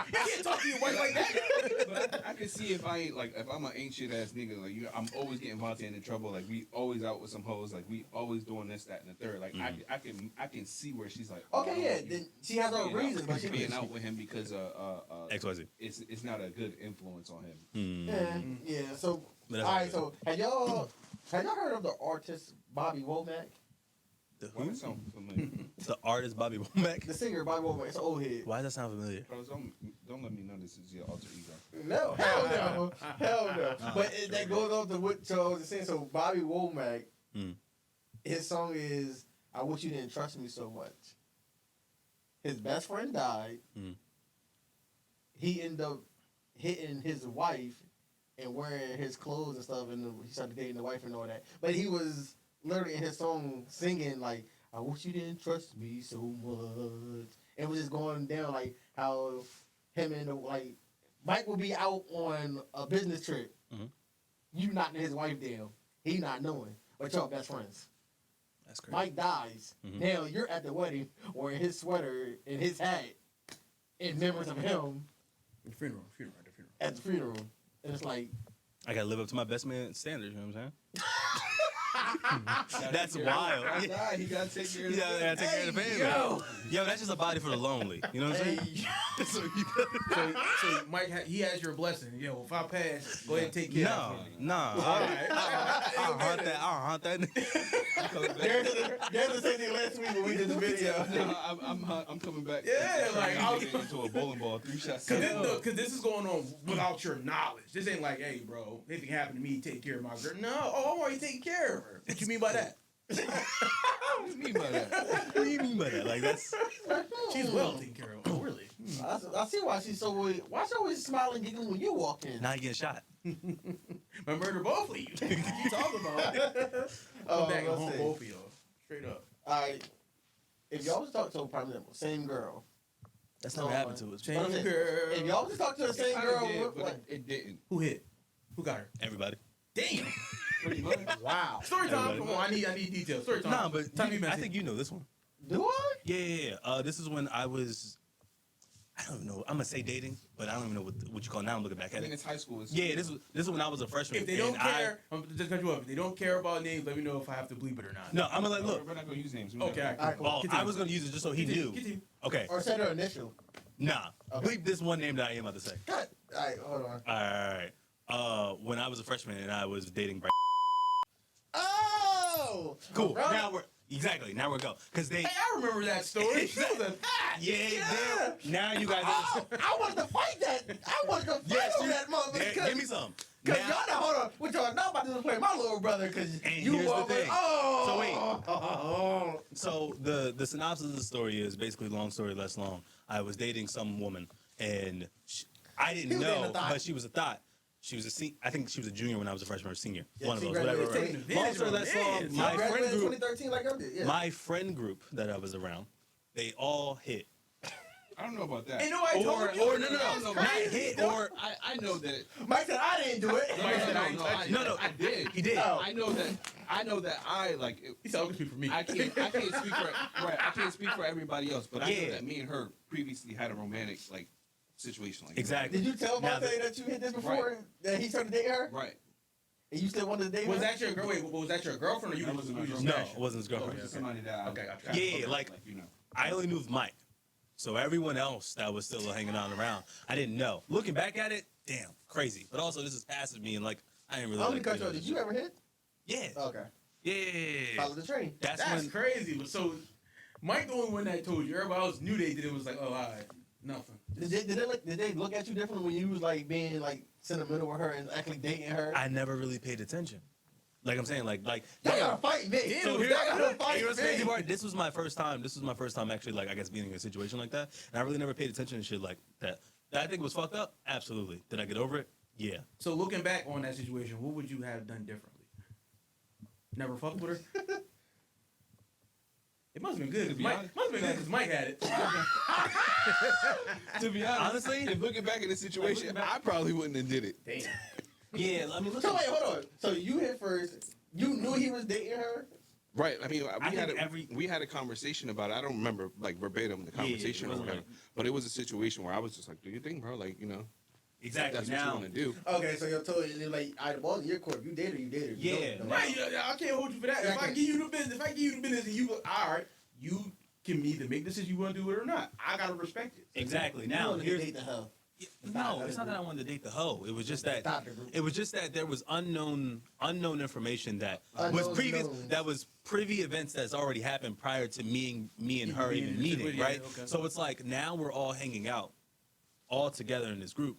You can't talk to your wife like that. But I can see if I'm an ain't shit ass nigga, like I'm always getting Vontae into trouble. Like we always out with some hoes. Like we always doing this, that, and the third. Like I can see where she's like, Okay, yeah. Then she has her reason, but she being out with him because XYZ. it's not a good influence on him. Yeah. So But all that's right. So have y'all heard of the artist Bobby Womack? The Why who? that sound familiar? The artist Bobby Womack. The singer Bobby Womack. It's an old head. Why does that sound familiar? Bros, don't let me know this is your alter ego. No, hell no, hell no. But that goes off to what Charles is saying. So Bobby Womack, his song is "I Wish You Didn't Trust Me So Much." His best friend died. He ended up hitting his wife and wearing his clothes and stuff, and he started dating the wife and all that. But he was literally in his song singing like, "I wish you didn't trust me so much," and it was just going down like how him and Mike will be out on a business trip. You knocking his wife down, he not knowing, but y'all best friends. That's crazy. Mike dies. Now you're at the wedding wearing his sweater and his hat in memories of him The funeral. at the funeral, and it's like. I gotta live up to my best man standards. You know what I'm saying? That's wild. He gotta take care of Yeah, I gotta take care of the family. Yo, that's just a body for the lonely. You know what I'm saying? So Mike, he has your blessing. Yo, if I pass, go ahead and take care of it. Nah. I don't hunt that. There's the same thing last week when we did the video. I'm coming back. Yeah, like, I'll get into a bowling ball, 3 shots. Because this is going on without your knowledge. This ain't like, hey, bro, anything happened to me, take care of my girl. No, I'm already taking care of her. What you mean by that? What do you mean by that? What do you mean by that? Like that's She's well taken care of. Oh, really? I see why she's so. Why she always smiling, giggling when you walk in? not getting shot. I murder both of you. What you talking about? Come back and home both of y'all. Straight up. All right. If y'all was talking to a prime example, same girl. That's never happened to us. Same I'm saying, girl. If y'all was talking to the same It girl, did, but what? it didn't. Who hit? Who got her? Everybody. Damn. Pretty much. Wow. Story time. Everybody. Come on, I need details. Story time. Nah, but Tell me, I think you know this one. Do I? Yeah. This is when I was. I don't even know. I'm gonna say dating, but I don't even know what you call it now. I'm looking back I at mean, it. it's high school. Yeah, this is when I was a freshman. If they don't and care, just cut you up. If they don't care about names, let me know if I have to bleep it or not. No, I'm gonna Look, look. we're not gonna use names. Okay. All right, cool. Oh, I was gonna use it just so he knew. Continue. Okay. Or said her initial. Nah. Okay. Bleep this one name that I am about to say. God. All right, hold on. All right. When I was a freshman and I was dating. Oh! Cool. Bro. Now we're go. Cause they. Hey, I remember that story. She was a Yeah. Now you guys. Oh, I wanted to fight that. I wanted to fight Yes, on that motherfucker. give me some. Because Now- y'all know, hold on. What y'all not about to do is play my little brother because And you here's the always, thing. oh. So the synopsis of the story is basically long story less long. I was dating some woman and I He didn't was dating know, a thought. but she was a thought. She was I think she was a junior when I was a freshman or senior. Yeah, One of she those, whatever. graduated whatever. Long story less long. Man, My friend graduated in group, 2013 like I did. Yeah. my friend group that I was around, they all hit. I don't know about that. Ain't nobody told you. Or no, That's not crazy. hit or I know that. Mike said I didn't do it. Mike said I ain't touch no, I did. he did. Oh. I know that I like. He said, "I'll speak for me." I can't speak for I can't speak for everybody else, but I Yeah. know that me and her previously had a romantic situation like that. Exactly. Did you tell Now Monte that you hit this before? That he started dating her? Right. And you still wanted to date her? Was that your girl? Wait, was that your girlfriend or you? That wasn't my just No, smashed? it wasn't his girlfriend. Okay, Just somebody that I Okay, gotcha. tried to Yeah, hook up, like- you know. I only knew Mike. So everyone else that was still hanging on around, I didn't know. Looking back at it, damn, crazy. But also, this is past me, and like, I didn't really. I'm gonna like, cut you off. Did you ever hit? Yeah. Okay. Yeah. Follow the train. That's That's when. crazy. So, Mike the only one that told you. Everybody else knew they did it. Was like, oh, all right, nothing. Did they look at you different when you was like being like sentimental with her and actually dating her? I never really paid attention. Like I'm saying, like. Y'all gotta fight me. Yeah, So was here, that Y'all gotta fight here's the crazy me. part. This was my first time. Actually, like I guess being in a situation like that, and I really never paid attention to shit like that. That I think was fucked up. Absolutely. Did I get over it? Yeah. So looking back on that situation, what would you have done differently? Never fucked with her. It must have been good. 'Cause Mike had it. To be honest, Honestly? if looking back at the situation, I probably wouldn't have did it. Damn. Yeah. I mean, look. So wait, hold on. So you hit first. You knew he was dating her Right. I mean, I think we had a conversation about it. I don't remember like verbatim the conversation or wasn't whatever, like- but it was a situation where I was just like, "Do you think, bro? Like, you know, exactly. that's what you want to do." Okay, so you're totally like, the ball's in your court. If you date her, you date her. If you Yeah. don't, Right, I can't hold you for that. Yeah, If I I can- give you the business, and you all right, you can either make decisions you want to do it or not. I gotta respect it. Exactly. You Now want to here's date the hell. no, it's not that I wanted to date the hoe. It was just that Stop the group. it was just that there was unknown information that Unknown was privy events that's already happened prior to me and her Being even in the meeting, situation, right? okay. So it's like now we're all hanging out all together in this group.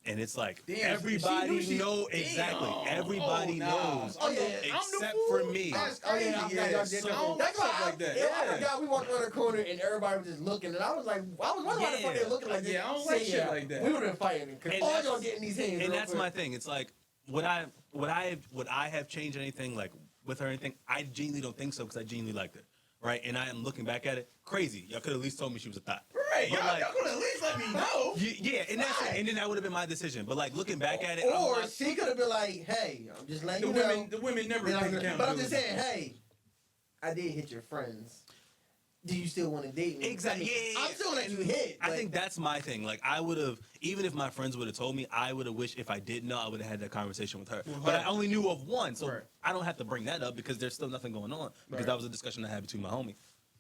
And it's like Damn, so everybody she knew know damn. exactly. Everybody Oh, nah. knows. Oh, yeah, except I'm the for fool. me. That's Oh, yeah, crazy. I'm glad Yeah, y'all did so that. I don't That's like why stuff like that. I forgot we walked around the corner and everybody was just looking, and I was like, I was wondering why the fuck they were looking like this. Yeah, I don't like See, shit like that. We would have been fighting because And all that's- y'all getting these hands. And real that's quick. my thing. It's like would I have changed anything like with her or anything? I genuinely don't think so because I genuinely liked her, right? And I am looking back at it, crazy. Y'all could at least told me she was a thought. Right, But, y'all could at least let me know. Yeah, and that's Right. it. And then that would have been my decision. But like looking back at it, Or I'm like, she could have been like, "Hey, I'm just letting The you women, know." the women never But take I'm accountability. just saying, hey, I did hit your friends. Do you still want to date me? Exactly. I mean, Yeah, yeah, I'm yeah. still letting you hit. I but- think that's my thing. Like I would have, even if my friends would have told me, I would have wished if I did know, I would have had that conversation with her. But I only knew of one, so Right. I don't have to bring that up because there's still nothing going on. Because Right. that was a discussion I had between my homie.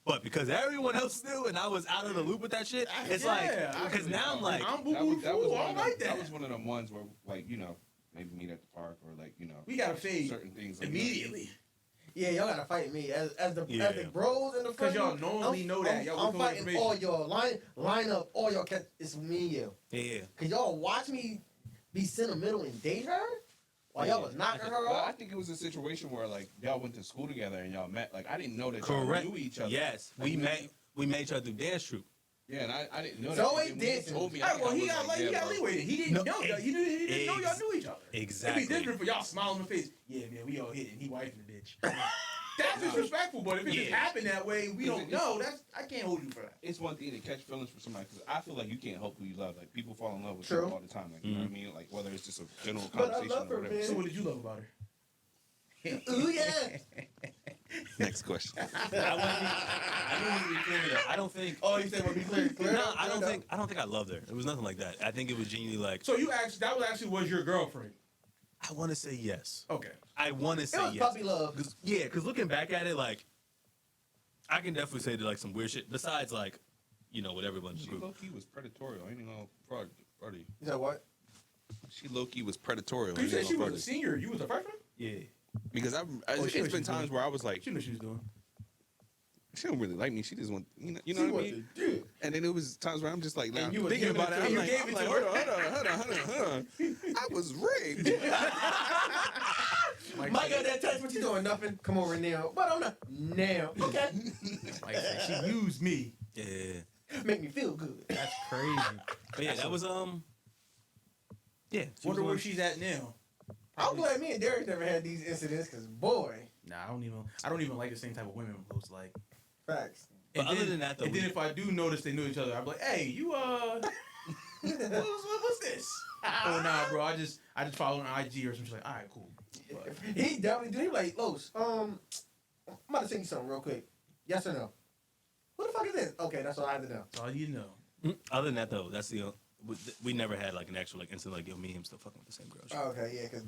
But because everyone else knew and I was out of the loop with that shit, it's Yeah, I like because agree. now I'm like, I'm boo That boo was, that was fool. one I of don't them, like that. that was one of them ones where like, you know, maybe meet at the park or like, you know, We gotta fade certain things like immediately. Yeah, y'all gotta fight me as the Yeah. bros in the front. 'Cause y'all group, normally know that. Y'all I'm go fighting information. all y'all. Line up all y'all. It's me and you. yeah. Cause y'all watch me be sentimental and date her while y'all was knocking her Well, I off. think it was a situation where like y'all went to school together and y'all met. Like I didn't know that Correct. y'all knew each other. Yes, Like, you know, we met each other through dance troupe. Yeah, and I didn't know It's that. always And when you dancing. told me, All right, well, I he was got like, he yeah, got bro. leeway. He didn't No, know y'all. He didn't know y'all knew each other. Exactly. It'd be different for y'all smile in the face. Yeah, man, we all hit and he wife in the bitch. That's disrespectful, but if it just Yeah. happened that way, we don't know. I can't hold you for that. It's one thing to catch feelings for somebody because I feel like you can't help who you love. Like people fall in love with True. people all the time. Like you know what I mean? Like whether it's just a general But I conversation love her, or whatever. man. So what did you love about her? Ooh yeah. Next question. I didn't even clear it up. I don't think. Oh, you said what? Be clear. No, I don't think I loved her. It was nothing like that. I think it was genuinely like So you actually that was your girlfriend. I want to say yes. Okay. I want to It say was yes. puppy love. Because looking back at it, like I can definitely say that like some weird shit. Besides, like what everyone's She group. low key was predatorial. I ain't even gonna fraud you. You said what? She low key was predatorial. You I ain't said gonna she fraud was a you. senior. You was a freshman. Yeah. Because she it's what been she's times doing. where I was like, She knew what she was doing. she don't really like me. She just want you know what I mean. And then it was times where I'm just like, nah, And you was thinking giving about it it. to I'm her. like, You I'm gave like, it to hold on. I was raped. Mike got that text. What you doing? Nothing. Come over now. But I'm not now. Okay. Like she used me. Yeah. Make me feel good. That's crazy. But yeah, that was Yeah. she Wonder was where one- she's at now. I'm glad me and Derek never had these incidents, cause boy, Nah, I don't even like the same type of women most like. facts. But And other then- than that, though, and then if I do notice they knew each other, I'm like, hey, you what's this? Oh nah, bro, I just follow on IG or something. Like, all right, cool. But, He definitely do. He like, Los, I'm about to send you something real quick. Yes or no? Who the fuck is this? Okay, that's all I have to know. that's all you know. other than that though, that's the we never had like an actual like incident like yo, me and him still fucking with the same girl. shit. Okay, yeah, cause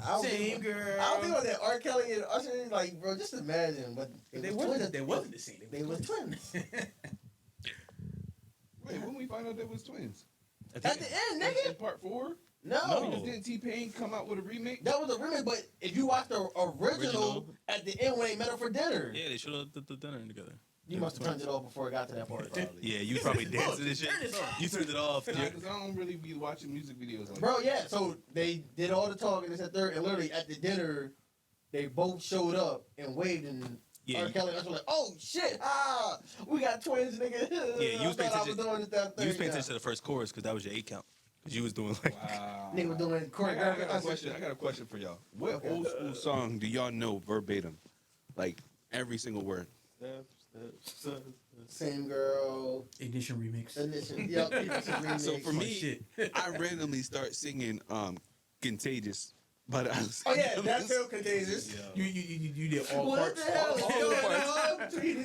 I don't Same think, girl. I don't think it was that R. Kelly and Usher. Like, bro, just imagine, but They wasn't the same. They was twins. Wait, when we find out they was twins? At the end, In nigga. part 4? No. Because didn't T-Pain come out with a remake? That was a remake, but if you watch the original, Original. at the end when they met up for dinner, Yeah, they should have did the dinner together. you must have turned it off before it got to that part. Yeah, you probably dancing and shit. Turn this off. You turned it off. Nah, Yeah. 'cause I don't really be watching music videos like Bro, that. yeah. So they did all the talking and said third, and literally at the dinner, they both showed up and waved, and Yeah, R. Kelly and us were like, "Oh shit! Ah, we got twins, nigga." Yeah, you was paying I thought I was attention- doing this, that, third. You was paying attention to the first chorus because that was your 8 count. Because you was doing like. Wow. Nigga was doing I choreography. got a question for y'all. What old school song do y'all know verbatim? Like every single word. Same girl. Ignition remix. Ignition. Yep. So for My me, shit. I randomly start singing Contagious by the Los Oh yeah, Angeles. that's real contagious. Yo. You did all What parts. the hell is all going parts. on? That's Baby,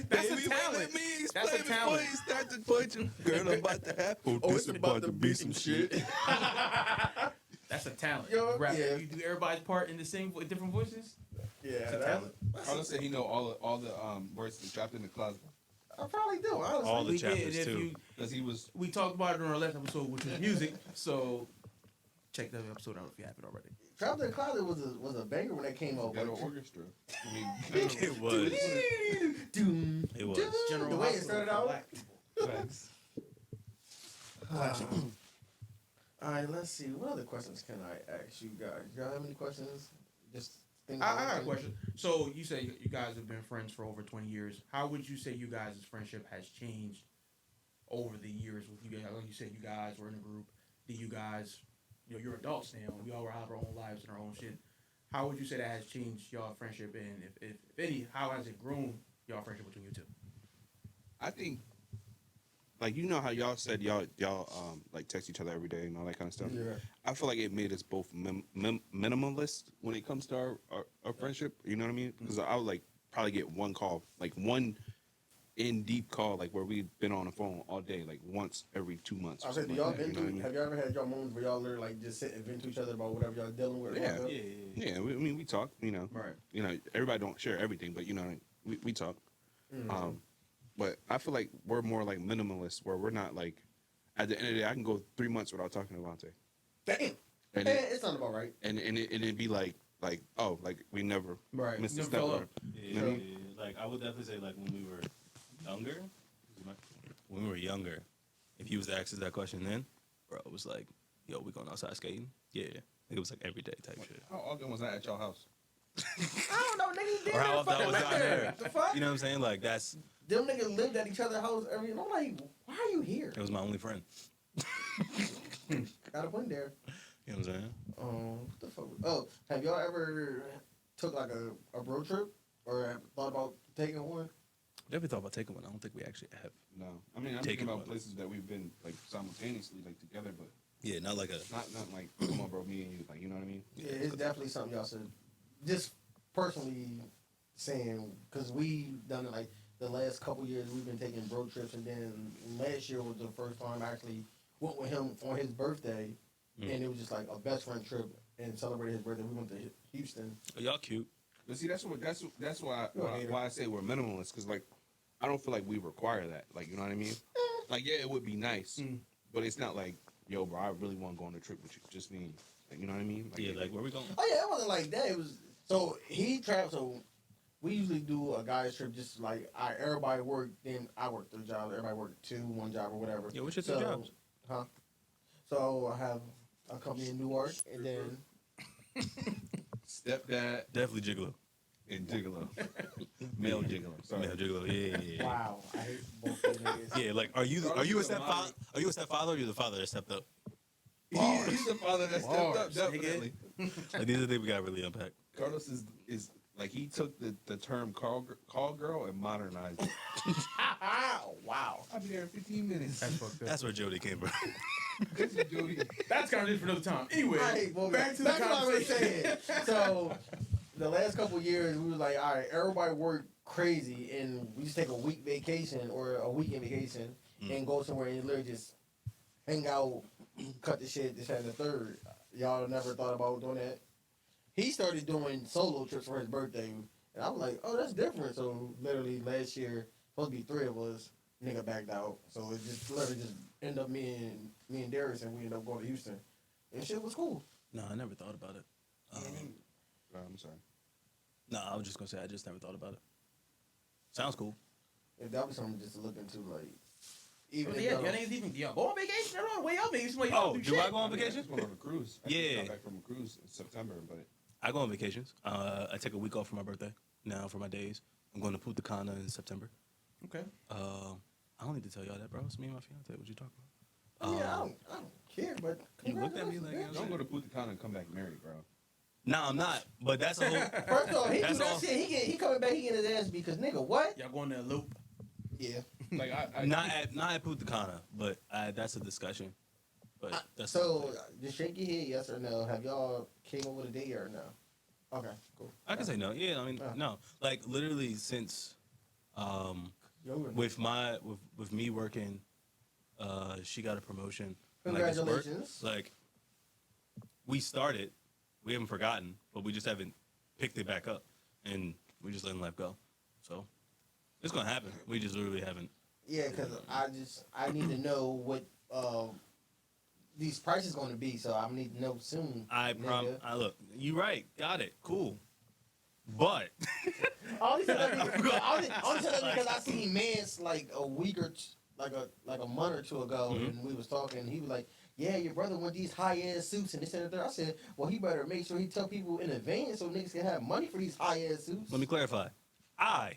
a talent. let me That's a explain talent. before you start to point you. Girl, I'm about to have. Oh, this about to be some shit. That's a talent. Yo, You rap, yeah. you do everybody's part in the same different voices. Yeah, It's a that's, talent. Carlos said he know all the words that trapped in the closet I probably do. Honestly, All the We did, chapters, if too. you, because he was. we talked about it on our last episode, which was music. So check that episode out if you haven't already. Trapped in the Closet was a banger when that came out. Ghetto but- orchestra. I mean, It was. Doom, It was. doom. General The way it Hospital started for out. Black people. Facts. All right, let's see. What other questions can I ask you guys? Y'all have any questions? Just think. I got a question. So you say you guys have been friends for over 20 years. How would you say you guys' friendship has changed over the years with you guys? Like you said, you guys were in a group. Did you guys, you're adults now. We all have our own lives and our own shit. How would you say that has changed y'all friendship? And if any, how has it grown y'all friendship between you two? I think, like, you know how y'all said y'all like text each other every day and all that kind of stuff. Yeah. I feel like it made us both minimalist when it comes to our friendship. You know what I mean? Because I would like probably get one call, like one in deep call, like where we've been on the phone all day, like once every 2 months. I or said, do something y'all like that, been you know what I through? mean? Have y'all ever had y'all moments where y'all literally like just sit and vent to each other about whatever y'all dealing with? Yeah. Yeah. Yeah, I mean we talk. You know, Right. Everybody don't share everything, but you know we talk. Mm. But I feel like we're more like minimalist, where we're not like. At the end of the day, I can go 3 months without talking to Avonte. Damn. And Man, it, it's not about right. and it'd be like oh, like we never Right. missed a Never step. fell or- up. Yeah, True. yeah. Like I would definitely say like when we were younger, if you was to ask us that question then, bro, it was like, yo, we going outside skating? Yeah. It was like every day type shit. How often was that at y'all house? I don't know, niggas did Or how that often I fucking was right down there. there. The fuck? You know what I'm saying? Like that's Them niggas lived at each other's house every. And I'm like, why are you here? it was my only friend. Got a point there. You know what I'm saying? What the fuck? Oh, have y'all ever took like a road trip or have thought about taking one? Definitely thought about taking one. I don't think we actually have. No, I mean I'm Take thinking it about one. places that we've been like simultaneously like together, but Yeah, not like a. not like come on, bro, me and you, like you know what I mean? Yeah, it's definitely something y'all should just personally saying because we done it like the last couple years we've been taking road trips and then last year was the first time I actually went with him on his birthday and it was just like a best friend trip and celebrated his birthday. We went to Houston. Oh, y'all cute. But see, that's why You're a hater. I say we're minimalist, because like I don't feel like we require that. Like you know what I mean? Like yeah, it would be nice, but it's not like yo, bro, I really want to go on a trip with you. Just me, like, you know what I mean? Yeah, like where we going? Oh yeah, it wasn't like that. It was so he traveled. So we usually do a guy's trip, just like everybody work. Then I work 3 jobs. Everybody work 2, 1 job or whatever. Yeah, what's your 2 So, jobs? Huh? So I have a company in Newark, and then Stepdad Definitely Gigolo. and Gigolo, male Gigolo. Sorry. Yeah, Gigolo. Yeah. wow, I hate both of niggas. Yeah, like are you a stepfather? Are you a stepfather or you the father that stepped up? He's the father that stepped up, Bars, definitely. Like these are the things we gotta really unpack. Carlos is like he took the term call girl and modernized it. Wow. I'll be there in 15 minutes. That's fucked up. That's where Jody came from. This is Jody. That's kind of different another time. Anyway, Right, well, back to the that's what I was conversation. saying. So the last couple of years, we was like, all right, everybody work crazy, and we just take a week vacation or a weekend vacation and go somewhere and literally just hang out, cut the shit, this and the third. Y'all never thought about doing that? He started doing solo trips for his birthday, and I was like, oh, that's different. So literally last year, supposed to be 3 of us, nigga backed out. So it just literally just ended up me and Darius, and we ended up going to Houston, and shit was cool. No, I never thought about it. I'm sorry. No, I was just gonna say I just never thought about it. Sounds cool. If that was something just to look into, like, even But if yeah, y'all y'all don't- niggas even y'all go on vacation? They're on way up vacation. Like, Oh, do do shit. I go on I vacation? just went on a cruise. I Yeah. just got back from a cruise in September, but I go on vacations. I take a week off for my birthday. Now for my days, I'm going to Punta Cana in September. Okay. I don't need to tell y'all that, bro. It's me and my fiance. What you talking about? I don't care, but You looked at me like, congratulations, don't go to Punta Cana and come back married, bro. Nah, I'm not. But that's a whole. bitch. First off, he do That's that all. shit. He coming back. He getting his ass because nigga, what? Y'all going to loop. Yeah. Like I not at Punta Cana, but that's a discussion. But that's So, just shake your head, yes or no. Have y'all came up with a date or no? Okay, cool. I can say no. Yeah, I mean no. Like literally since Younger. with me working, she got a promotion. and, like, this work, Congratulations. like we started, we haven't forgotten, but we just haven't picked it back up, and we just letting life go. So it's gonna happen. We just literally haven't. Yeah, because I need to know what these prices going to be, so I need to know soon. I look. You right. Got it. Cool. But I only said that because I seen Mance like a week or like a month or two ago, and we was talking. And he was like, "Yeah, your brother want these high end suits," and this and that. I said, "Well, he better make sure he tell people in advance so niggas can have money for these high end suits." let me clarify. I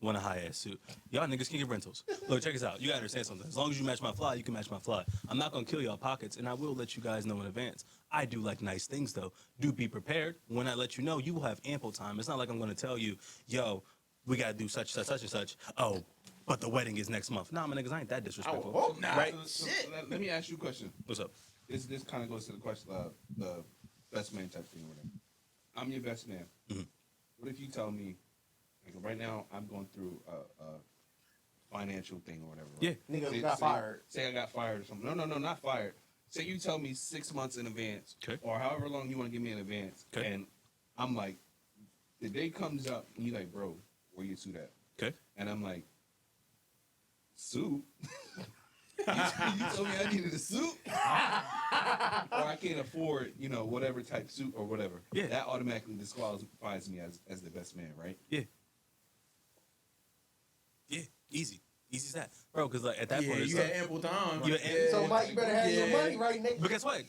want a high ass suit. Y'all niggas can get rentals. Look, check this out. You gotta understand something. As long as you match my fly, you can match my fly. I'm not gonna kill y'all pockets, and I will let you guys know in advance. I do like nice things though. Do be prepared. When I let you know, you will have ample time. It's not like I'm gonna tell you, yo, we gotta do such and such. Oh, but the wedding is next month. Nah, my niggas, I ain't that disrespectful. hope not. Right? So let me ask you a question. What's up? This kind of goes to the question of the best man type thing or whatever. I'm your best man. Mhm. What if you tell me, like right now I'm going through a financial thing or whatever? Right? Yeah. Nigga got fired. Say I got fired or something. No, not fired. Say you tell me 6 months in advance, Okay. or however long you want to give me in advance, Okay. and I'm like, the day comes up and you like, bro, where your suit at? Okay. And I'm like, suit? you told me I needed a suit? Or I can't afford, whatever type suit or whatever. Yeah. That automatically disqualifies me as the best man, right? Yeah. Yeah. Easy. Easy as that, bro. Because like at that point, it's you like, had ample time. You had- So Mike, you better have your Yeah. money right, nigga. but guess what?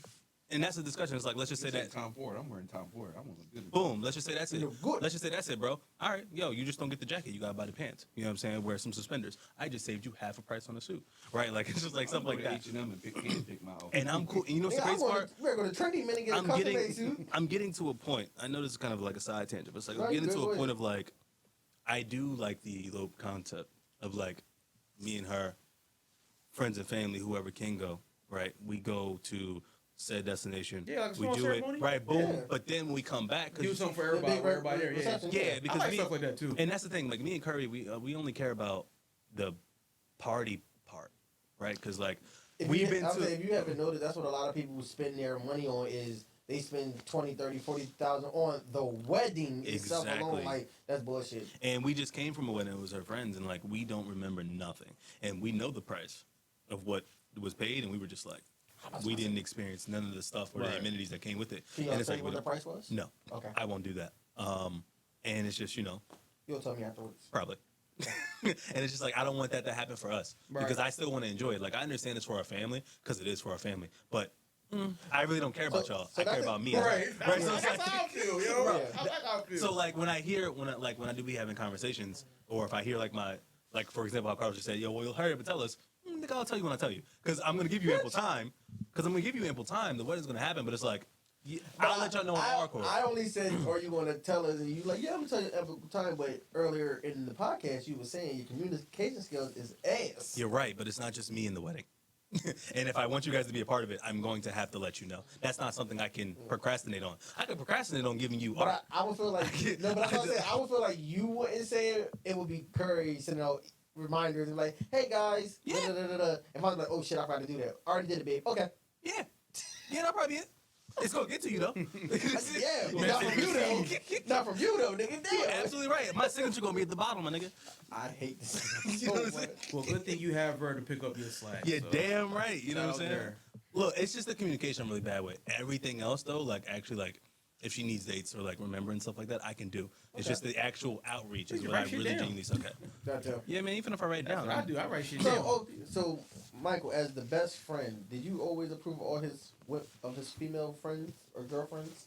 And that's the discussion. It's like let's just say You said that. Tom Ford. I'm wearing Tom Ford. I'm looking good. Boom. Let's just say that's it. You look good. Let's just say that's it, bro. All right, yo, you just don't get the jacket. You gotta buy the pants. You know what I'm saying? Wear some suspenders. I just saved you half a price on a suit, right? Like it's just like something like that. H&M and pick my outfit. And I'm cool. And you know what's the Nigga, crazy part? we're going to trendy man and get a I'm custom getting, made suit. I'm getting to a point. I know this is kind of like a side tangent, but it's like No, I'm you getting good, to go a point ahead. of like, I do like the elope concept of like me and her, friends and family, whoever can go, right? We go to said destination. Yeah, like a we small do ceremony? it, right? Boom. Yeah. But then when we come back, Do 'cause- something for everybody. big Everybody there. Yeah. reception. yeah, I because like me, stuff like that too. and that's the thing. Like me and Curry, we only care about the party part, right? Because like If we've you, been I'm to. saying, if you haven't noticed, that's what a lot of people spend their money on is they spend 20, 30, 40,000 on the wedding itself Exactly. alone. Like, that's bullshit. And we just came from a wedding. It was our friends, and like we don't remember nothing, and we know the price of what was paid, and we were just like, we didn't experience none of the stuff or the Right. amenities that came with it. Can And y'all it's tell like, me what the price was? no, Okay. I won't do that. And it's just You'll tell me afterwards. probably. And it's just like I don't want that to happen for us because I still want to enjoy it. Like I understand it's for our family because it is for our family, but I really don't care about y'all. so I care that's about it. me. Right. Right. So it's That's like, how I feel, yo. Right. That's how I feel. so like when I do be having conversations, or if I hear like for example how Carlos just said, yo, well, you'll hurry up and tell us. Nigga, I'll tell you when I tell you because I'm gonna give you ample time. Because I'm gonna give you ample time. The wedding's gonna happen, but it's like I'll let y'all know on hardcore. I only said, or you want to tell us, and you like, yeah, I'm gonna tell you every time. But earlier in the podcast, you were saying your communication skills is ass. You're right, but it's not just me in the wedding. And if I want you guys to be a part of it, I'm going to have to let you know. That's not something I can procrastinate on. I can procrastinate on giving you art. But I would feel like no, but that's what I'm saying. I would feel like you wouldn't say it. It would be Curry sending out reminders and like, hey guys, Yeah. da, da, da, da. If I was like, oh shit, I forgot to do that. I already did it, babe. Okay. Yeah, that'll probably be it. It's gonna get to you though. Yeah, but not from you though. Not from you though, nigga. You're Damn. absolutely right. My signature gonna be at the bottom, my nigga. I hate this. You know what I'm saying? Well, good thing you have her to pick up your slack. Yeah, so. damn right. You know what I'm Out saying? there. Look, it's just the communication I'm really bad with. Everything else though, like actually like if she needs dates or like remembering stuff like that, I can do. It's just the actual outreach is You what I write shit really down. genuinely suck at. Gotcha. Yeah, man, even if I write it That's down. what I do. I write shit So, down. so Michael, as the best friend, did you always approve all of his female friends or girlfriends?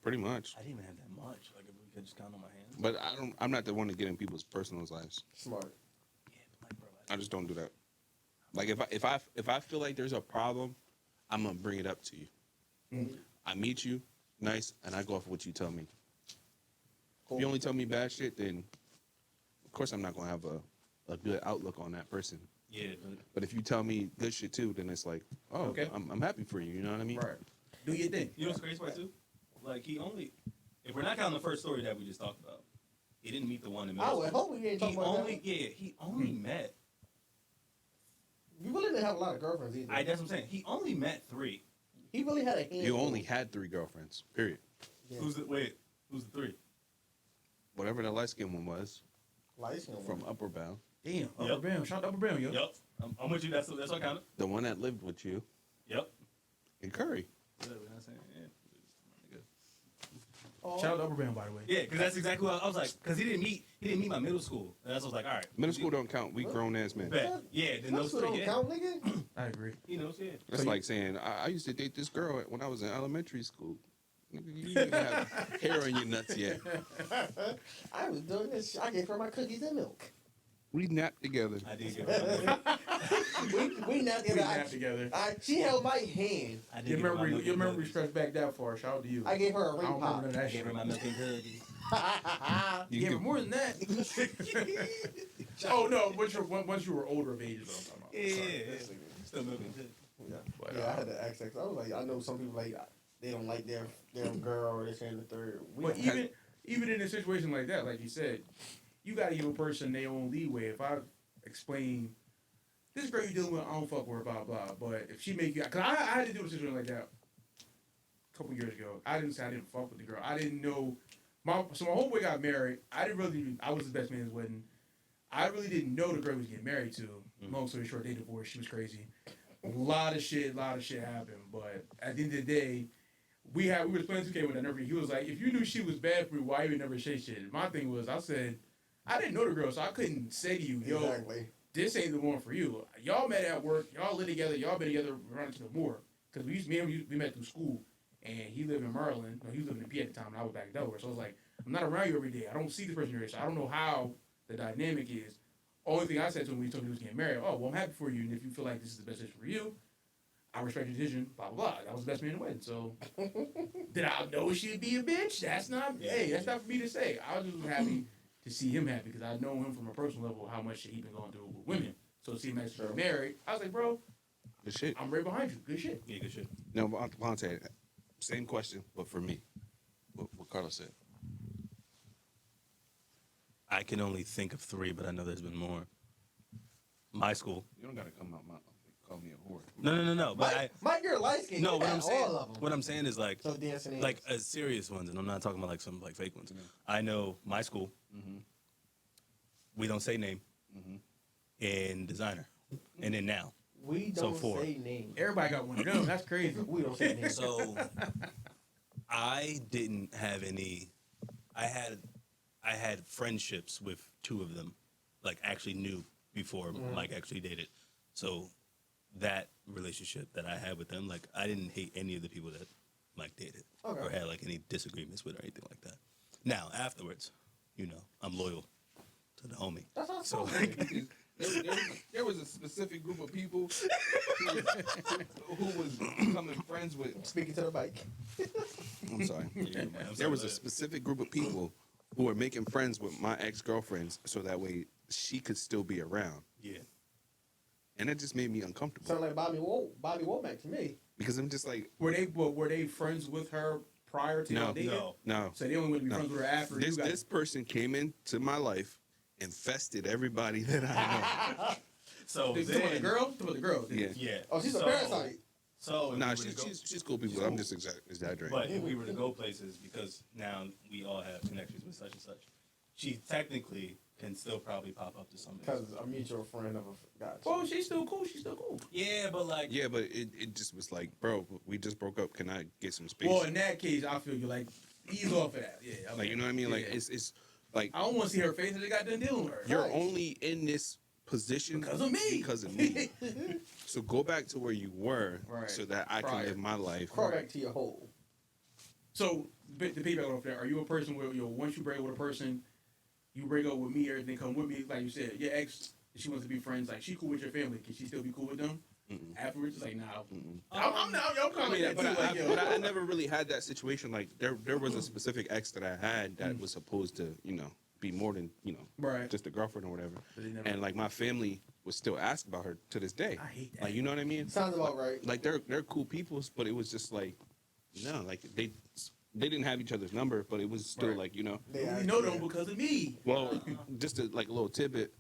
Pretty much. I didn't even have that much. Like if we could just count on my hands. But I'm not the one to get in people's personal lives. Smart. Yeah, but like bro, I just don't do that. Like if I feel like there's a problem, I'm gonna bring it up to you. Mm-hmm. I meet you, nice, and I go off what you tell me. Cool. If you only tell me bad shit, then of course I'm not gonna have a good outlook on that person. Yeah, But if you tell me good shit too, then it's like, oh, Okay. I'm happy for you. You know what I mean? Right. Do your thing. you know what's crazy part too? Like he only, if we're not counting the first story that we just talked about, he didn't meet the one in middle I school. would hope we ain't talking about that. He only met. You really didn't have a lot of girlfriends either. That's what I'm saying. He only met 3. He really had a handful. You only had 3 girlfriends. Period. Yeah. Who's the 3? Whatever the light skin one was Light-skinned from woman. Upper Bound. Damn. Upper Brown. Shout out to Upper Brown, yo. Yep. I'm with you. That's what counted. The one that lived with you Yep. in Curry. Oh, Shout out to Upper Brown, by the way. Yeah, because that's exactly what I was like. Because he didn't meet my middle school. And that's what I was like, all right. Middle school don't count. We grown ass men. Bet. Yeah, then Middle those school 3. don't Yeah. count, nigga. I agree. He knows, yeah. That's like saying I used to date this girl when I was in elementary school. Nigga, you didn't even have hair on your nuts yet. I was doing this. I gave her my cookies and milk. We napped together. I did get it. we napped We together. laughed together. She held my hand. I did Your get my memory, milk your and memory cookies. stretched back that far. Shout out to you. I gave her a I ring don't pop. remember none of I that gave shit. her my milk and cookies. You gave her more than that. Oh no! Once you were older of age, is what I'm talking about. Yeah, Sorry. yeah. Still milk and cookies. Yeah, But, I had to ask that. 'Cause I was like, I know some people like they don't like their girl or this and the third. But even in a situation like that, like you said, you got to give a person their own leeway. If I explain this girl you dealing with, I don't fuck with her, blah blah. But if she make you, cause I had to do a situation like that a couple years ago. I didn't say I didn't fuck with the girl. I didn't know. My homeboy got married. I was his best man's wedding. I really didn't know the girl he was getting married to. Long story short, they divorced. She was crazy. A lot of shit happened. But at the end of the day, we were playing 2K with her. He was like, if you knew she was bad for you, why you would never say shit? My thing was, I said, I didn't know the girl, so I couldn't say to you, yo, Exactly. this ain't the one for you. Y'all met at work. Y'all lived together. Y'all been together around to the more. Because we met through school. And he lived in Maryland. No, he was living in PA at the time, and I was back in Delaware. So I was like, I'm not around you every day. I don't see this person every day. So I don't know how the dynamic is. Only thing I said to him when he told me he was getting married, oh, well, I'm happy for you. And if you feel like this is the best decision for you, I respect your decision, blah, blah, blah. That was the best man in the wedding. So did I know she'd be a bitch? That's not for me to say. I was just happy to see him happy because I know him from a personal level how much shit he been going through with women. So to see him actually married, I was like, bro, Good shit. I'm right behind you. Good shit. Yeah, good shit. No, Avonte, same question, but for me. What Carlos said. I can only think of 3, but I know there's been more. My school. You don't gotta come out my call me a whore. No. But Mike, you're light skinned. no, what I'm saying. All of them. What I'm saying is like, So dancing like serious ones, and I'm not talking about like some like fake ones. I know my school. We don't say name. And designer, and then now. We So don't 4. say names. Everybody got one of them. That's crazy. We don't say names. So I didn't have any. I had friendships with 2 of them, like actually knew before Mike actually dated. So that relationship that I had with them, like I didn't hate any of the people that Mike dated or had like any disagreements with or anything like that. Now afterwards, I'm loyal to the homie. That's not So so. like, There was a specific group of people who was becoming friends with. Speaking to the mic. I'm sorry. There was a specific group of people who were making friends with my ex-girlfriends so that way she could still be around. yeah. And it just made me uncomfortable. Sound like Bobby Womack to me. Because I'm just like, Were they friends with her prior to y'all dating? no. So they only went to be friends with her after you got. This person came into my life and infested everybody that I know. So This then, the girl? The girl. Yeah. yeah. Oh, she's a So- parasite. So if Nah, we were to go- she's cool people. I'm just exaggerating. But if we were to go places, because now we all have connections with such and such, she technically can still probably pop up to somebody. Because a mutual friend of a guy. Oh, she's still cool. She's still cool. Yeah, but like, Yeah, but it just was like, bro, we just broke up. Can I get some space? Well, in that case, I feel you like ease off of that. Yeah. Okay. Like, you know what I mean? Like, Yeah. it's like I don't want to see her face. I just got done dealing with her. you're Right. only in this position Because of me. Because of me. So go back to where you were, Right. so that I can Prior. live my life. Crawl back to your hole. So the payback off that. Are you a person where once you break up with a person, you break up with me, everything come with me? Like you said, your ex, she wants to be friends. Like she cool with your family. Can she still be cool with them? Afterwards, it's like nah. I'm not. Yo, I'm kind of like that But too. Like, yo. I never really had that situation. Like there was a specific ex that I had that was supposed to, be more than, Right. just a girlfriend or whatever. But they never- And like my family would still ask about her to this day. I hate that. Like, you know what I mean? Sounds about right. Like they're cool people, but it was just like, no, like they didn't have each other's number, but it was still Right. like, you know. They We act- know them yeah. because of me. Well, just like a little tidbit,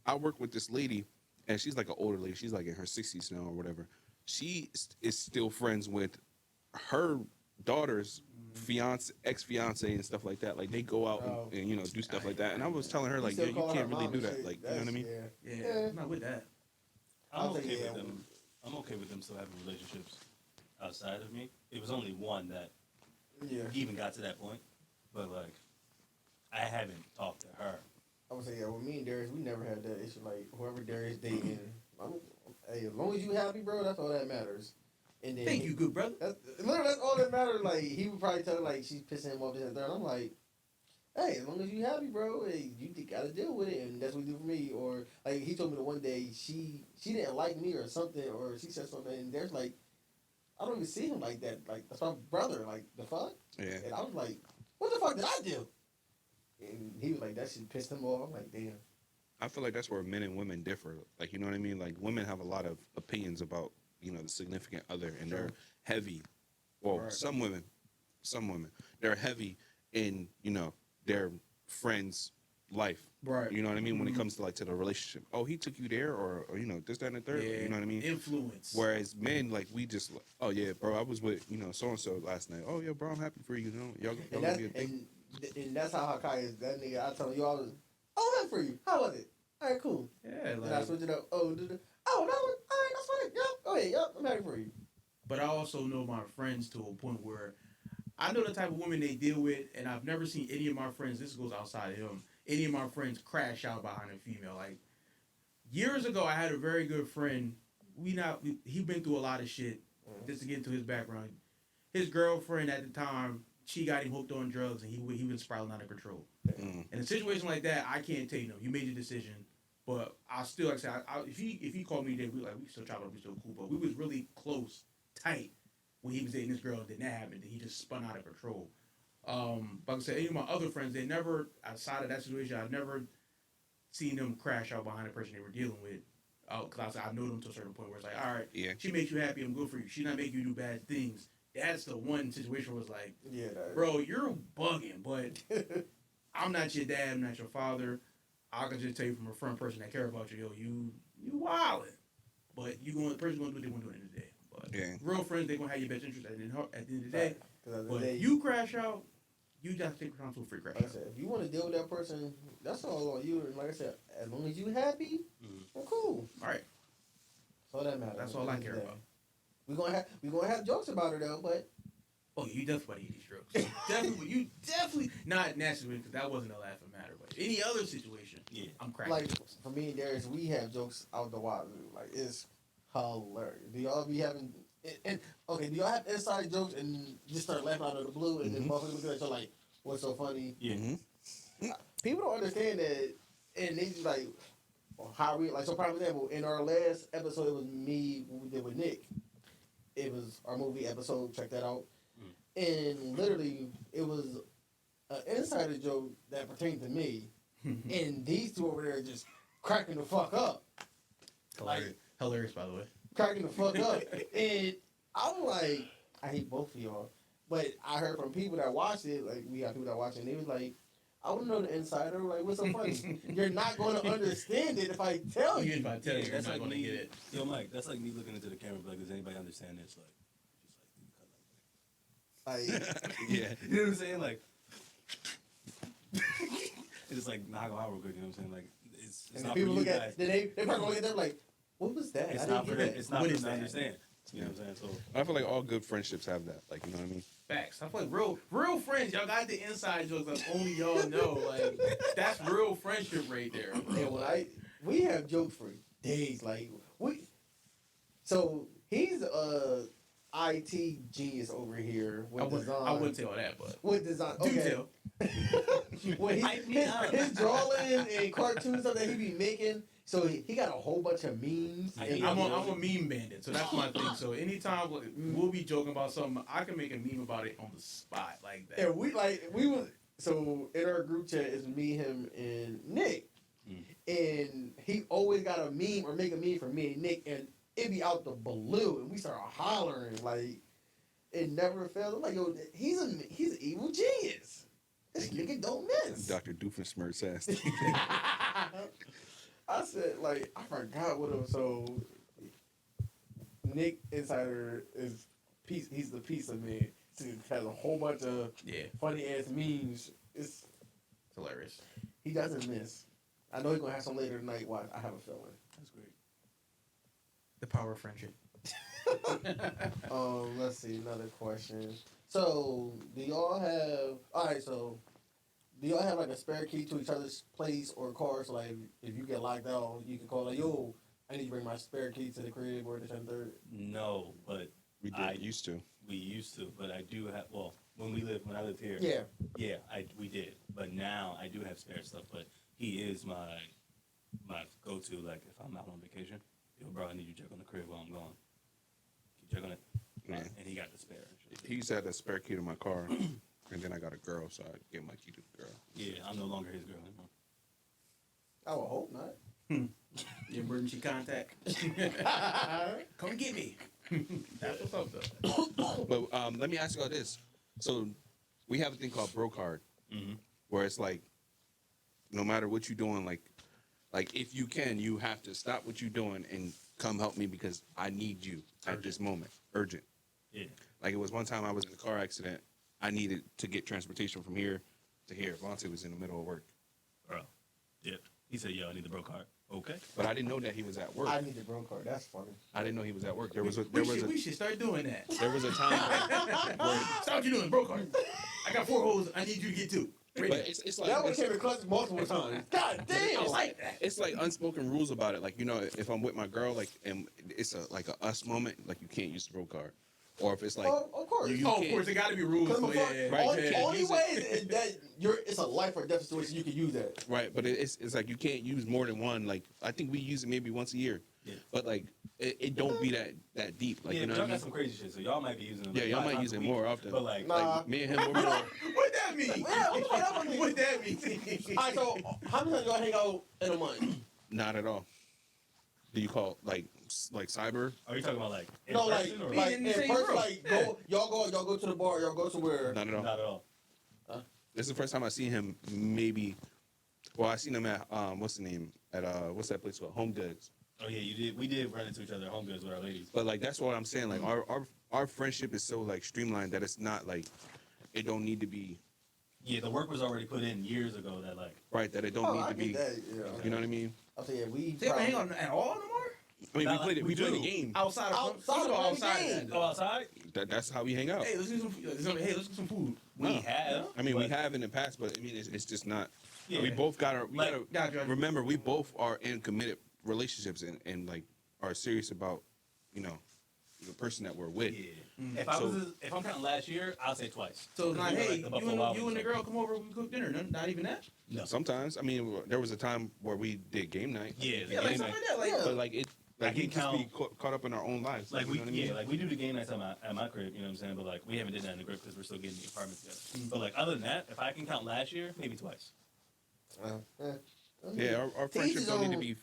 I work with this lady, and she's like an older lady. She's like in her 60s now or whatever. She is still friends with her daughter's ex-fiance and stuff like that. Like they go out Oh. and you know do stuff like that. And I was telling her like, still yeah, you call can't her really mom do and that. shit. Like, you know what I mean? Yeah, Yeah. I'm not with that. I'm I'll okay take- with yeah. them. I'm okay with them still having relationships outside of me. It was only one that Yeah. even got to that point, but like, I haven't talked to her. I would say, yeah, with me and Darius, we never had that issue. Like, whoever Darius dating, hey, as long as you happy, bro, that's all that matters. And then Thank you, good brother. Literally, that's all that matters. Like, he would probably tell her, like, she's pissing him off this and that. And I'm like, hey, as long as you happy, bro, hey, you gotta deal with it. And that's what he do for me. Or, like, he told me the one day she didn't like me or something, or she said something, and there's like, I don't even see him like that. Like, that's my brother. Like, the fuck? Yeah. And I was like, what the fuck did I do? And he was like, that shit pissed him off. I'm like, damn. I feel like that's where men and women differ. Like, you know what I mean? Like, women have a lot of opinions about, you know, the significant other, and they're heavy. Well, Right. some women, they're heavy in, you know, their friend's life. Right. You know what I mean? When it comes to like to the relationship. Oh, he took you there, or you know, this, that, and the third. Yeah, You know what I mean? Influence. Whereas men, like, we just, oh yeah, bro, I was with, you know, so and so last night. Oh yeah, bro, I'm happy for you. You know, y'all And gonna that's, be a thing. and that's how Hakaii is. That nigga, I tell him, you always, oh, I'm for you. How was it? All right, cool. Yeah, Then I like, switch it up. Oh, that was, all right, that's fine. Yep. Oh, yeah, yep. I'm happy for you. but I also know my friends to a point where I know the type of women they deal with, and I've never seen any of my friends. This goes outside of him. Any of my friends crash out behind a female. Like years ago, I had a very good friend. He been through a lot of shit. Just to get into his background, his girlfriend at the time, she got him hooked on drugs, and he was spiraling out of control. Mm. In a situation like that, I can't tell you no. You made your decision, but I still like I said, if he called me today, we still chop up, we still cool, but we was really close, tight when he was dating this girl. Then that happened. He just spun out of control. But like I said, any of my other friends, they never outside of that situation. I've never seen them crash out behind the person they were dealing with. Because I know them to a certain point where it's like, all right, Yeah. she makes you happy, I'm good for you. She not making you do bad things. That's the one situation where it's like, Yeah, bro, you're bugging, but I'm not your dad, I'm not your father. I can just tell you from a front person that care about you, yo, you wildin'. But the person's gonna do what they want to do at the end of the day. But Yeah. real friends, they gonna have your best interest at the end of the day. Because But if you crash out, you just take responsibility for your crash like I out. said, if you want to deal with that person, that's all on you. And like I said, as long as you happy, well, cool. All right, That's all that matters. that's at all the I end of care the day. about. We gonna have jokes about her though, but Oh, you definitely eat these drugs. You definitely not in that situation because that wasn't a laughing matter. But any other situation, Yeah. I'm cracking. like for me and Darius, we have jokes out the wazoo. Like it's hilarious. Do y'all be having? And okay, do y'all have inside jokes and just start laughing out of the blue and then motherfuckers look at each other like, "What's so funny?" Yeah. Mm-hmm. People don't understand that, and they just like how we like. So, prime example, in our last episode, it was me what we did with Nick. It was our movie episode. Check that out. And literally, it was an insider joke that pertained to me, and these two over there just cracking the fuck up, Hilarious, by the way. cracking the fuck up, and I'm like, I hate both of y'all. But I heard from people that watched it, like we got people that watch it, and they was like, I want to know the insider. Like, what's so funny? You're not going to understand it if I tell Even you. if I tell you, you're that's not like gonna me. get it. Yo, Mike, that's like me looking into the camera. Like, does anybody understand this? Like, Yeah. You know what I'm saying? Like, it's just like knock out real quick. You know what I'm saying? Like, it's and not the people for you look guys. at, they probably look at them like, what was that? It's I not didn't for get them. It's not What for is them to that? understand. You know what I'm saying? So I feel like all good friendships have that. Like, you know what I mean? Facts. I feel like real friends. Y'all got the inside jokes that only y'all know. Like that's real friendship right there, bro. And when we have jokes for days. Like so he's a IT genius over here with design. I wouldn't say all that, but with design. do Okay. tell. When Hype me up. his drawing and cartoons stuff that he be making, so he got a whole bunch of memes. I and hate I'm videos. a meme bandit, so that's my thing. So anytime we'll be joking about something, I can make a meme about it on the spot like that. And we was so in our group chat is me, him, and Nick. and he always got a meme or make a meme for me and Nick, and it be out the blue, and we start hollering like it never fails. I'm like, yo, he's an evil genius. This nigga don't miss. Dr. Doofenshmirtz ass. I said, like, I forgot what it was. So Nick Insider is piece. He's the pizza man. He has a whole bunch of funny ass memes. It's hilarious. He doesn't miss. I know he's gonna have some later tonight. Watch, I have a feeling. That's great. The power of friendship. Let's see, another question. So, do y'all have? All right, so do y'all have like a spare key to each other's place or car? So, like, if you get locked out, you can call like, yo, I need to bring my spare key to the crib or this and third. No, but We used to. we used to. But I do have. Well, when I lived here. Yeah. We did. But now I do have spare stuff. But he is my go-to. Like if I'm out on vacation, yo, bro, I need you to check on the crib while I'm gone. Check on it. Yeah. And he got the spare. He used to have a spare key to my car, and then I got a girl, so I gave my key to the girl. Yeah, I'm no longer his girl anymore. I would hope not. The emergency contact. Come get me. That's what's up, though. But let me ask you all this. So we have a thing called bro card, where it's like, no matter what you're doing, like if you can, you have to stop what you're doing and come help me because I need you at this moment. Urgent. Yeah. Like it was one time I was in a car accident. I needed to get transportation from here to here. Avonte was in the middle of work. Bro. Yeah. He said, yo, I need the bro card. Okay. But I didn't know that he was at work. I need the bro card. That's funny. I didn't know he was at work. We should start doing that. There was a time where Stop what you doing, bro card. I got 4 holes. I need you to get 2. but it's like That one came in clutch multiple times. God damn! I like that. it's like unspoken rules about it. Like, you know, if I'm with my girl, like, and it's a us moment, like you can't use the bro card. Or if it's like, of course. you Of can't- course, there got to be rules. Because For it. Right, only, you can't only use way is that it's a life or death situation. You can use that. right, but it's like you can't use more than one. Like I think we use it maybe once a year. Yeah. But like it don't be that deep. Like Yeah, you know y'all what I mean? got some crazy shit, so y'all might be using it. Yeah, y'all might use it more often. often. But like, Nah. Me and him, we're more. What that mean? Yeah, what the fuck that mean? What that mean? All right, so how many times y'all hang out in a month? Not at all. Do you call like cyber? are you talking about like in No, like, person or like in in the same person, room. like y'all go to the bar, y'all go somewhere. Not at all. not at all? This is the first time I seen him. Maybe. Well, I seen him at what's the name at what's that place called? Home Goods. Oh yeah, you did. We did run into each other at Home Goods with our ladies. But like that's what I'm saying. Like our friendship is so like streamlined that it's not like it don't need to be Yeah, the work was already put in years ago. That like, right. That it don't need I to be. get that. Yeah. You know what I mean? I'll tell you, we They don't hang out at all no more? I mean, Not we played like we the do. game. Outside of Outside of outside the of game. that. go outside. That's how we hang out. Hey, let's get some food. We No. have. I mean, we but- have in the past, but I mean, it's just not. Yeah. We both gotta Gotcha. remember. We both are in committed relationships and like are serious about, you know, the person that we're with. Yeah. Mm. If I'm counting last year, I'll say twice. So it's like, Because we hey, were, like, the Buffalo Wild you and the Wings. girl come over, we cook dinner. Not even that. No. Sometimes, I mean, there was a time where we did game night. Yeah, the Yeah, like game something night. like that. Like, Yeah. But like it, I like can we just be count- caught up in our own lives. Like you we, know what I mean? yeah, like we do the game nights at my crib, you know what I'm saying? But like we haven't did that in the crib because we're still getting the apartment together. But like other than that, if I can count last year, maybe twice. Yeah, our friendship his don't need to own. be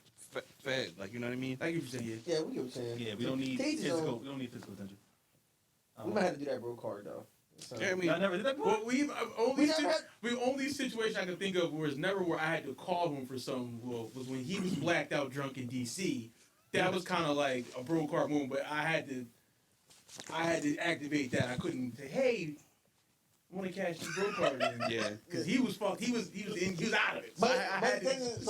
fed. Like you know what I mean? thank you for saying it. Yeah, we get what you're saying. Yeah, we don't need To each his physical. own. We don't need physical attention. We might have to do that bro card though. So, Yeah, I mean, Y'all never did that before? Well, We only never had- the only situation I can think of where it's never where I had to call him for something was when he was blacked out drunk in DC. That was kind of like a bro card moment, but I had to activate that. I couldn't say, hey, I want to cash this bro card in. yeah. Because he was fucked. He was out of it. So But, I but had the thing is,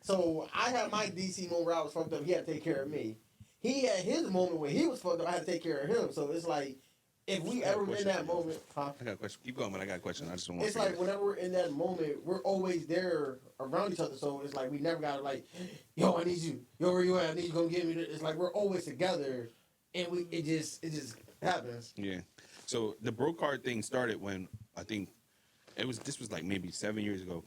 so I had my DC moment where I was fucked up. He had to take care of me. He had his moment when he was fucked up. I had to take care of him. So it's like, if we I have a ever in question that for you. moment, I got a question. Keep going, but I got a question. I just don't want it's to. like whenever we're in that moment, we're always there around each other. So it's like we never gotta like, yo, I need you. Yo, where you at? I need you to come get me. It's like we're always together, and it just happens. Yeah. So the bro card thing started when I think this was like maybe 7 years ago.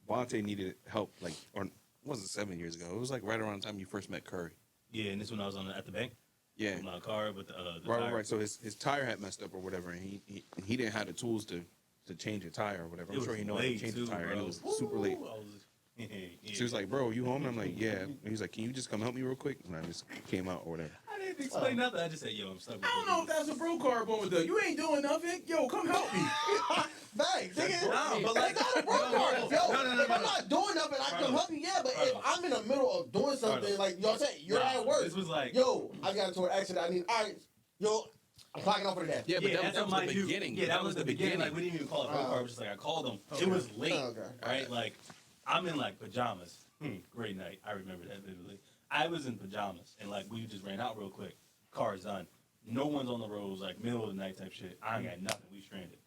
Avonte needed help, like, or it wasn't 7 years ago. It was like right around the time you first met Curry. Yeah, and this when I was at the bank. Yeah. My car with the Right, tire. right. So his tire had messed up or whatever, and he didn't have the tools to change a tire or whatever. It I'm was sure he know how to late, change too, a tire, and bro. it was super late. Ooh, She was like, bro, you home? And I'm like, yeah. And he's like, can you just come help me real quick? And I just came out or whatever. I didn't explain nothing. I just said, yo, I'm stuck with I don't know if that's a bro card moment though. You ain't doing nothing. Yo, come help me. Thanks, nigga. No, but like, That's not a bro card. Yo, no, if I'm not doing nothing, I can help you. Yeah, but if I'm in the middle of doing something, like y'all say, you're at work. This was like, Yo, I got into an accident. I need. All right, yo, I'm clocking off for the day. Yeah, but that's that was what the Mike beginning. Yeah, that was the beginning. Like, we didn't even call it phone call. It was just like, I called him. It was late, right? Like, I'm in, like, pajamas. Great night. I remember that vividly. I was in pajamas, and, like, we just ran out real quick. Car's done. No one's on the roads, like, middle of the night type shit. I ain't got nothing. We stranded.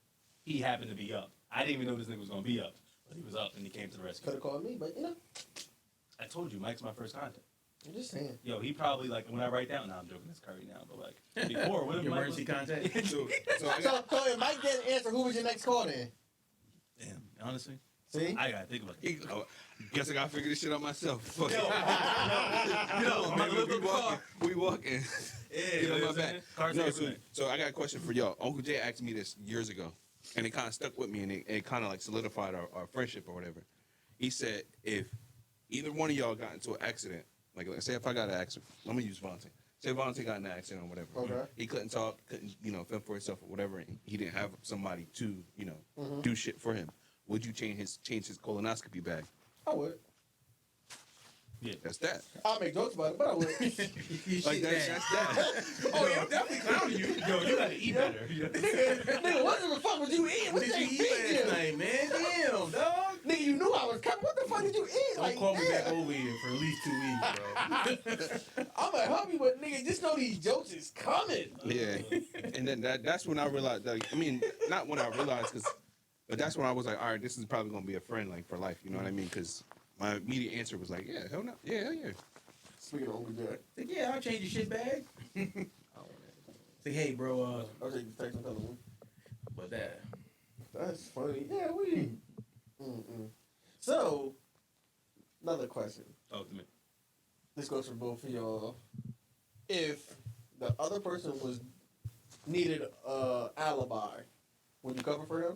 He happened to be up. I didn't even know this nigga was going to be up. But he was up, and he came to the rescue. Could have called me, but you know. I told you, Mike's my first contact. I'm just saying. Yo, he probably, like, when I write down, now I'm joking, it's Curry now, but, like, before, what if Mike Emergency contact. So I So, got, so if Mike didn't answer, who was your next call then? Damn, honestly, See? I got to think about it. guess I gotta figure this shit out myself. Fuck it. I'm about to lift up the car. We walking. Yeah, Get on my you know back. Car's No, everything. so I got a question for y'all. Uncle Jay asked me this years ago, and it kind of stuck with me, and it kind of like solidified our friendship or whatever. He said, if either one of y'all got into an accident, like say if I got an accident, I'm gonna use Vontae. Say Vontae got in an accident or whatever. Okay. He couldn't talk, couldn't fend for himself or whatever. And he didn't have somebody to do shit for him. Would you change his colonoscopy bag? I would. Yeah. That's that. I'll make jokes about it, but I would. Like that's that. Oh yeah, I'm definitely clowning you. Yo, you gotta eat better. Nigga, what the fuck was you eating? What did you eat last night, man? Damn, dog. Nigga, you knew I was coming. What the fuck did you eat? Don't Like, call me back damn. over here for at least 2 weeks, bro. I'm gonna help you, but nigga, just know these jokes is coming. Yeah, and then that's when I realized. Like, I mean, not when I realized, but that's when I was like, all right, this is probably gonna be a friend like for life. You know what I mean? Because my immediate answer was like, yeah, hell no, yeah, hell yeah. Speaking of Uncle Jared, Like, yeah, I'll change your shit bag. Say, hey, bro, I'll take the text and tell him. but that. That's funny. Yeah, we. So, another question. Talk to me. This goes for both of y'all. If the other person needed a alibi, would you cover for him?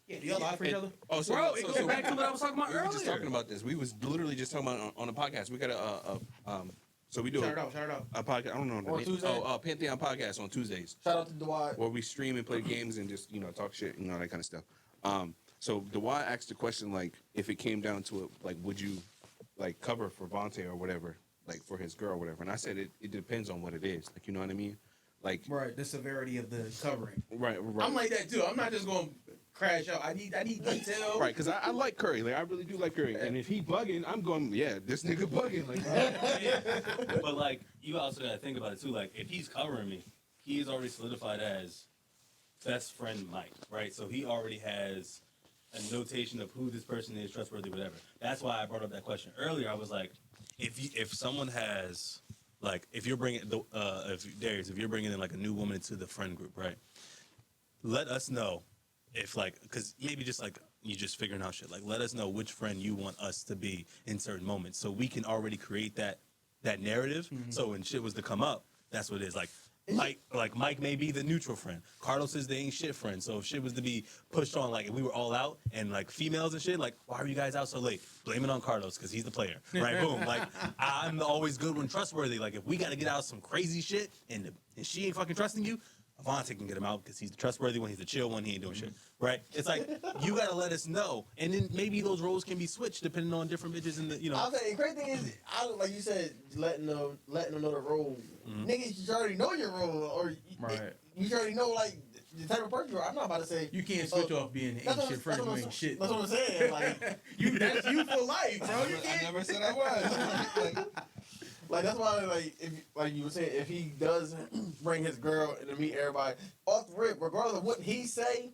Yeah, do y'all lie for each other? Oh, so, Bro, it goes back to what I was talking about we were earlier. just talking about this. We was literally just talking about on a podcast. We got so we do Shout it out, shout it out. a podcast. I don't know the On name. Tuesday? Oh, Pantheon podcast on Tuesdays, Shout out to Dwight. where we stream and play games and just talk shit and all that kind of stuff. So Dwight asked the question like, if it came down to it, like, would you like cover for Vontae or whatever, like for his girl or whatever? And I said it depends on what it is. Like, you know what I mean? Like, Right, the severity of the covering. right. I'm like that too. I'm not just going to crash out. I need detail. Right, because I like Curry. Like, I really do like Curry. And if he bugging, I'm going, yeah, this nigga bugging. Like, But like, you also gotta think about it too. Like, if he's covering me, he is already solidified as best friend Mike, right? So he already has a notation of who this person is, trustworthy, whatever. That's why I brought up that question earlier. I was like, if someone has, like, if you're bringing if you're bringing in like a new woman into the friend group, right? Let us know if, like, because maybe just like you just figuring out shit. Like, let us know which friend you want us to be in certain moments, so we can already create that narrative. So when shit was to come up, that's what it is. Like, Mike may be the neutral friend. Carlos is the ain't shit friend. So if shit was to be pushed on, like, if we were all out and like females and shit, like, why are you guys out so late? Blame it on Carlos because he's the player, right? Boom. Like, I'm always good when trustworthy. Like, if we got to get out some crazy shit and she ain't fucking trusting you, Avonte can get him out because he's the trustworthy one, he's the chill one, he ain't doing shit, right? It's like, you gotta let us know, and then maybe those roles can be switched depending on different bitches in the, I'll say the great thing is, like you said, letting them know the role. Niggas, you already know your role, or Right. you already know like the type of person you are. I'm not about to say You can't switch off being an ain't shit friend who ain't shit. That's what I'm saying. Like, That's you for life, bro. You I can't. never said I was. like that's why, like, if like you were saying, if he does bring his girl and to meet everybody off the rip, regardless of what he say,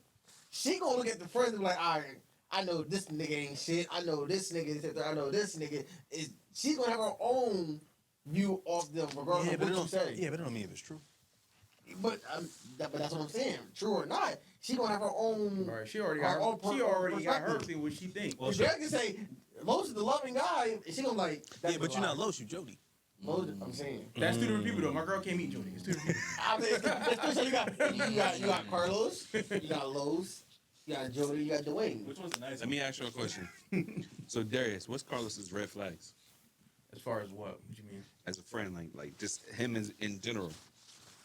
she gonna look at the friends and be like, all right, I know this nigga ain't shit. I know this nigga is. I know this nigga is. She's gonna have her own view of them, regardless of what you say. Yeah, but it don't mean if it's true. But that's what I'm saying. True or not, she gonna have her own. Right, she already her got. own She already got her perspective. thing. What she think. Well, If Derek can say Los is the loving guy, she gonna like. That's Yeah, but a you're lie. not Los, you Jody. Los, I'm saying. That's 2 different people though. My girl can't meet Jodi. It's 2 different people. I mean, it's so you got Carlos, you got Los, You got Jody, you got Dwayne. Which one's the nice? Let me ask you a question. So Darius, what's Carlos's red flags As far as what you mean? as a friend? Like just him as in general.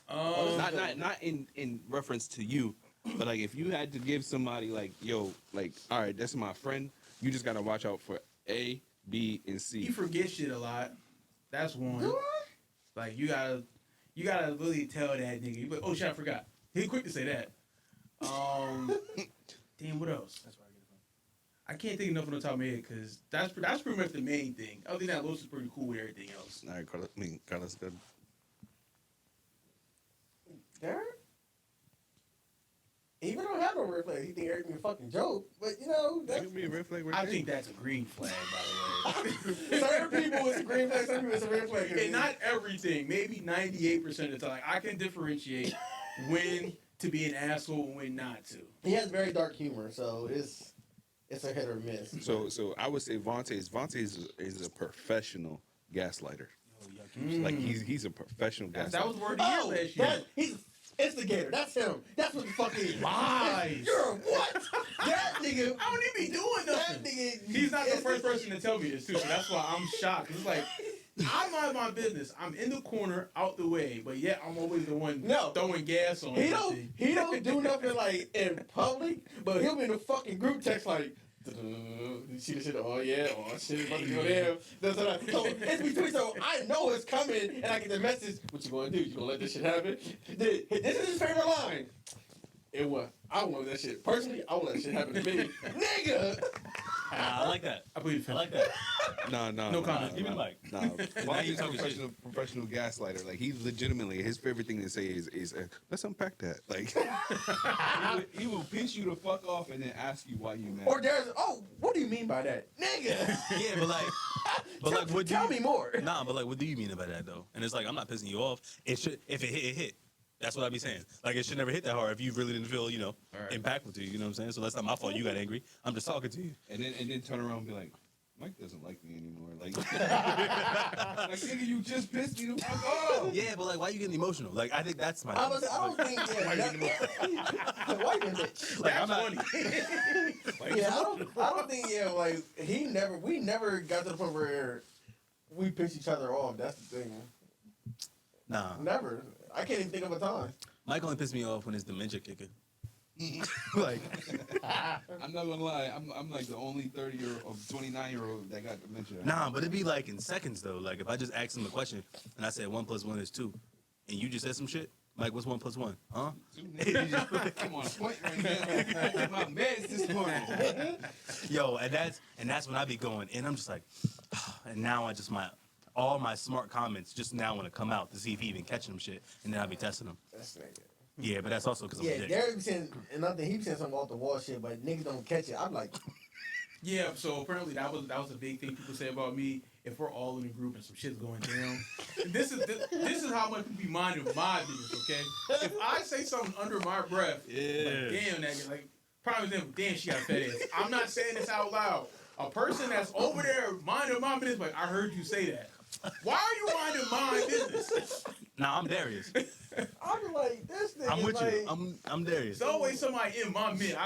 Um, Not in reference to you, but like if you had to give somebody like, yo, like, all right, that's my friend. You just gotta watch out for A, B, and C. he forgets shit a lot. That's one. Like you gotta really tell that nigga. You be like, oh shit, I forgot. He quick to say that. Damn, what else? That's where I get it from. I can't think of nothing on the top of my head because that's pretty much the main thing. Other than that, Los is pretty cool with everything else. All right, Carlos, good. Derek? He don't have no red flag. He think everything a fucking joke. But, you know, That that's... could be a red flag right I there. think that's a green flag, by the way. Certain people it's a green flag, some people it's a red flag. And not everything. Maybe 98% of the time. I can differentiate when to be an asshole and when not to. He has very dark humor, so it's a hit or miss. So I would say Avonte is a professional gaslighter. Like he's a professional gaslighter. That was word of the year last year. He's instigator. That's him. That's what the fuck he is. Lies. You're a what? That nigga. I don't even be doing That nothing. nigga. He's not the first person to tell me this too, so that's why I'm shocked. It's like I mind my business. I'm in the corner, out the way, but yet I'm always the one throwing gas on. He everything. don't do nothing like in public, but he'll be in the fucking group text like. You see the shit? Oh yeah, oh shit, about to go there. So it's between. So I know it's coming, and I get the message. What you gonna do? You gonna let this shit happen? This is his favorite line. It was. I want that shit personally. I want that shit happen to me, nigga. I like that. I believe I like that. No comment. Give me the mic. No, Now you talking professional gaslighter. Like he legitimately, his favorite thing to say is let's unpack that. Like he will piss you the fuck off and then ask you why you mad. Or there's what do you mean by that, nigga? Yeah, but like, what do Tell you, me more. Nah, but like, what do you mean by that though? And it's like, I'm not pissing you off. It should, if it hit, it hit. That's what I be saying. Like, it should never hit that hard if you really didn't feel, impactful to you. You know what I'm saying? So that's not my fault. You got angry. I'm just talking to you. And then turn around and be like, Mike doesn't like me anymore. Like, like nigga, you just pissed me the fuck off. Yeah, but like, why you getting emotional? Like, I think that's my. I don't think. Yeah, why you getting bitch? Like, That's I'm not. funny. Yeah, I don't think. Yeah, like we never got to the point where we pissed each other off. That's the thing. Nah. Never. I can't even think of a time. Mike only pissed me off when it's dementia kicking. Like, I'm not gonna lie, I'm like the only 29-year-old that got dementia. nah, but it'd be like in seconds though. Like if I just asked him a question and I said 1 + 1 is 2, and you just said some shit, Mike, what's 1 + 1? Huh? I'm on a point right now. I my meds this morning. Yo, and that's when I be going, and I'm just like, and now I just all my smart comments just now want to come out to see if he even catching them shit, and then I'll be testing them. That's nigga. Yeah, but that's also because I'm a Yeah, dick. Derek be saying, and I think he be saying something off the wall shit, but niggas don't catch it. I'm like, Yeah, so apparently that was a big thing people say about me. If we're all in a group and some shit's going down, this is how much we be minding my business. Okay, if I say something under my breath, like, damn that, like prime example, damn she got a fat ass. I'm not saying this out loud. A person that's over there minding my business, like I heard you say that. Why are you minding my business? Nah, I'm Darius. I'm like, this nigga. I'm with like, you. I'm Darius. It's always somebody in my mid.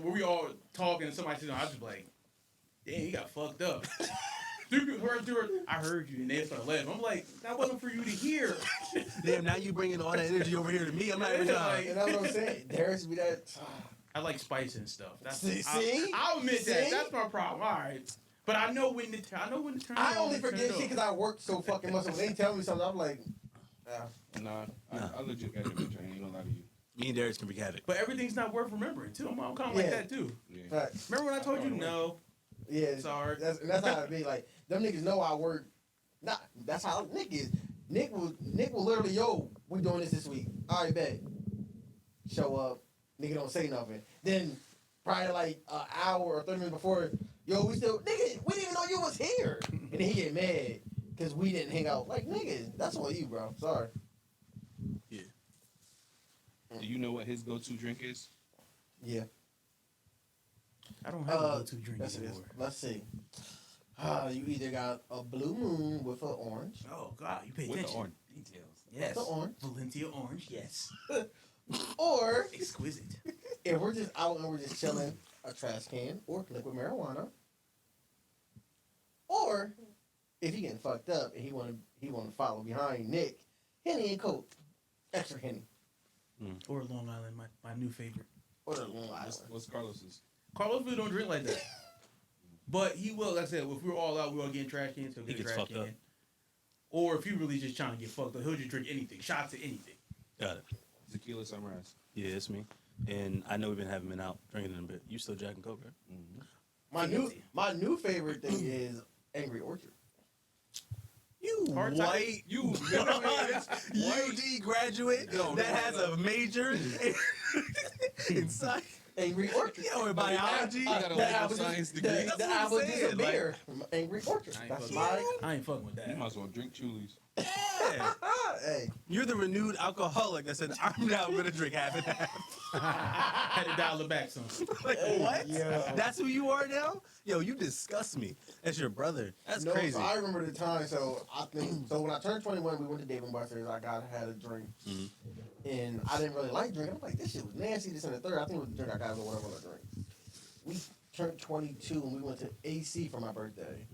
We all talking and somebody said, I was just like, damn, you got fucked up. Three people heard, I heard you, and they started laughing. I'm like, that wasn't for you to hear. Damn, now you bringing all that energy over here to me. I'm not even Like, you know what I'm saying? Darius be that. I like spice and stuff. That's, See? I'll admit that. See? That's my problem. All right. But I know when to turn I it only on and turn forget it shit off. because I work so fucking much. When they tell me something, I'm like, Nah. I legit got dementia. I ain't gonna lie to you. Me and Darius can wreak havoc. But everything's not worth remembering, too. I'm kind of like Yeah. that, too. Yeah. facts. Remember when I told you no? Yeah, Sorry. That's how it be. Like them niggas know I work. Nah, that's how Nick is. Nick will literally, yo, we doing this week. All right, bet. Show up. Nigga don't say nothing. Then probably like an hour or 30 minutes before, yo, we didn't even know you was here. And then he get mad because we didn't hang out. Like nigga, that's on you, bro. Sorry. Yeah. Do you know what his go-to drink is? Yeah. I don't have a go-to drink That's it. anymore. Let's see. You either got a blue moon with an orange. Oh, God. You pay With the attention. orange. Details. Yes. The orange. Valencia orange, yes. Or Exquisite. if we're just out and we're just chilling, a trash can or liquid marijuana, or if he getting fucked up and he want to follow behind Nick, Henny and Coke, extra Henny, Or Long Island, my new favorite. or the Long Island. What's Carlos's? Carlos really don't drink like that. But he will, like I said, if we're all out, we're all getting trash cans, he'll He get a gets trash fucked up. can. Or if he really just trying to get fucked up, he'll just drink anything, shots of anything. Got it. Tequila Sunrise. Yeah, it's me. And I know we've been having been out drinking in a bit. You still Jack and Coke, right? My new favorite thing is Angry Orchard. You Hard white, You UD graduate that has a major in science. Angry Orchard. Yo, in biology. got a legal science degree. That's The what I'm apple saying, just a beer from Angry Orchard. I ain't That's fucking my. I ain't fucking with that. You might as well drink Chulies. Yeah. Hey, You're the renewed alcoholic that said, I'm now going to drink half and half. Had to dial it back some. Like, what? yeah. That's who you are now? Yo, you disgust me. That's your brother. That's no, crazy. So I remember the time. So I think so when I turned 21, we went to Dave and Buster's. Had a drink, and I didn't really like drinking. I'm like, this shit was nasty. This and the third. I think it was the drink I got. Whatever I drink. We turned 22 and we went to AC for my birthday.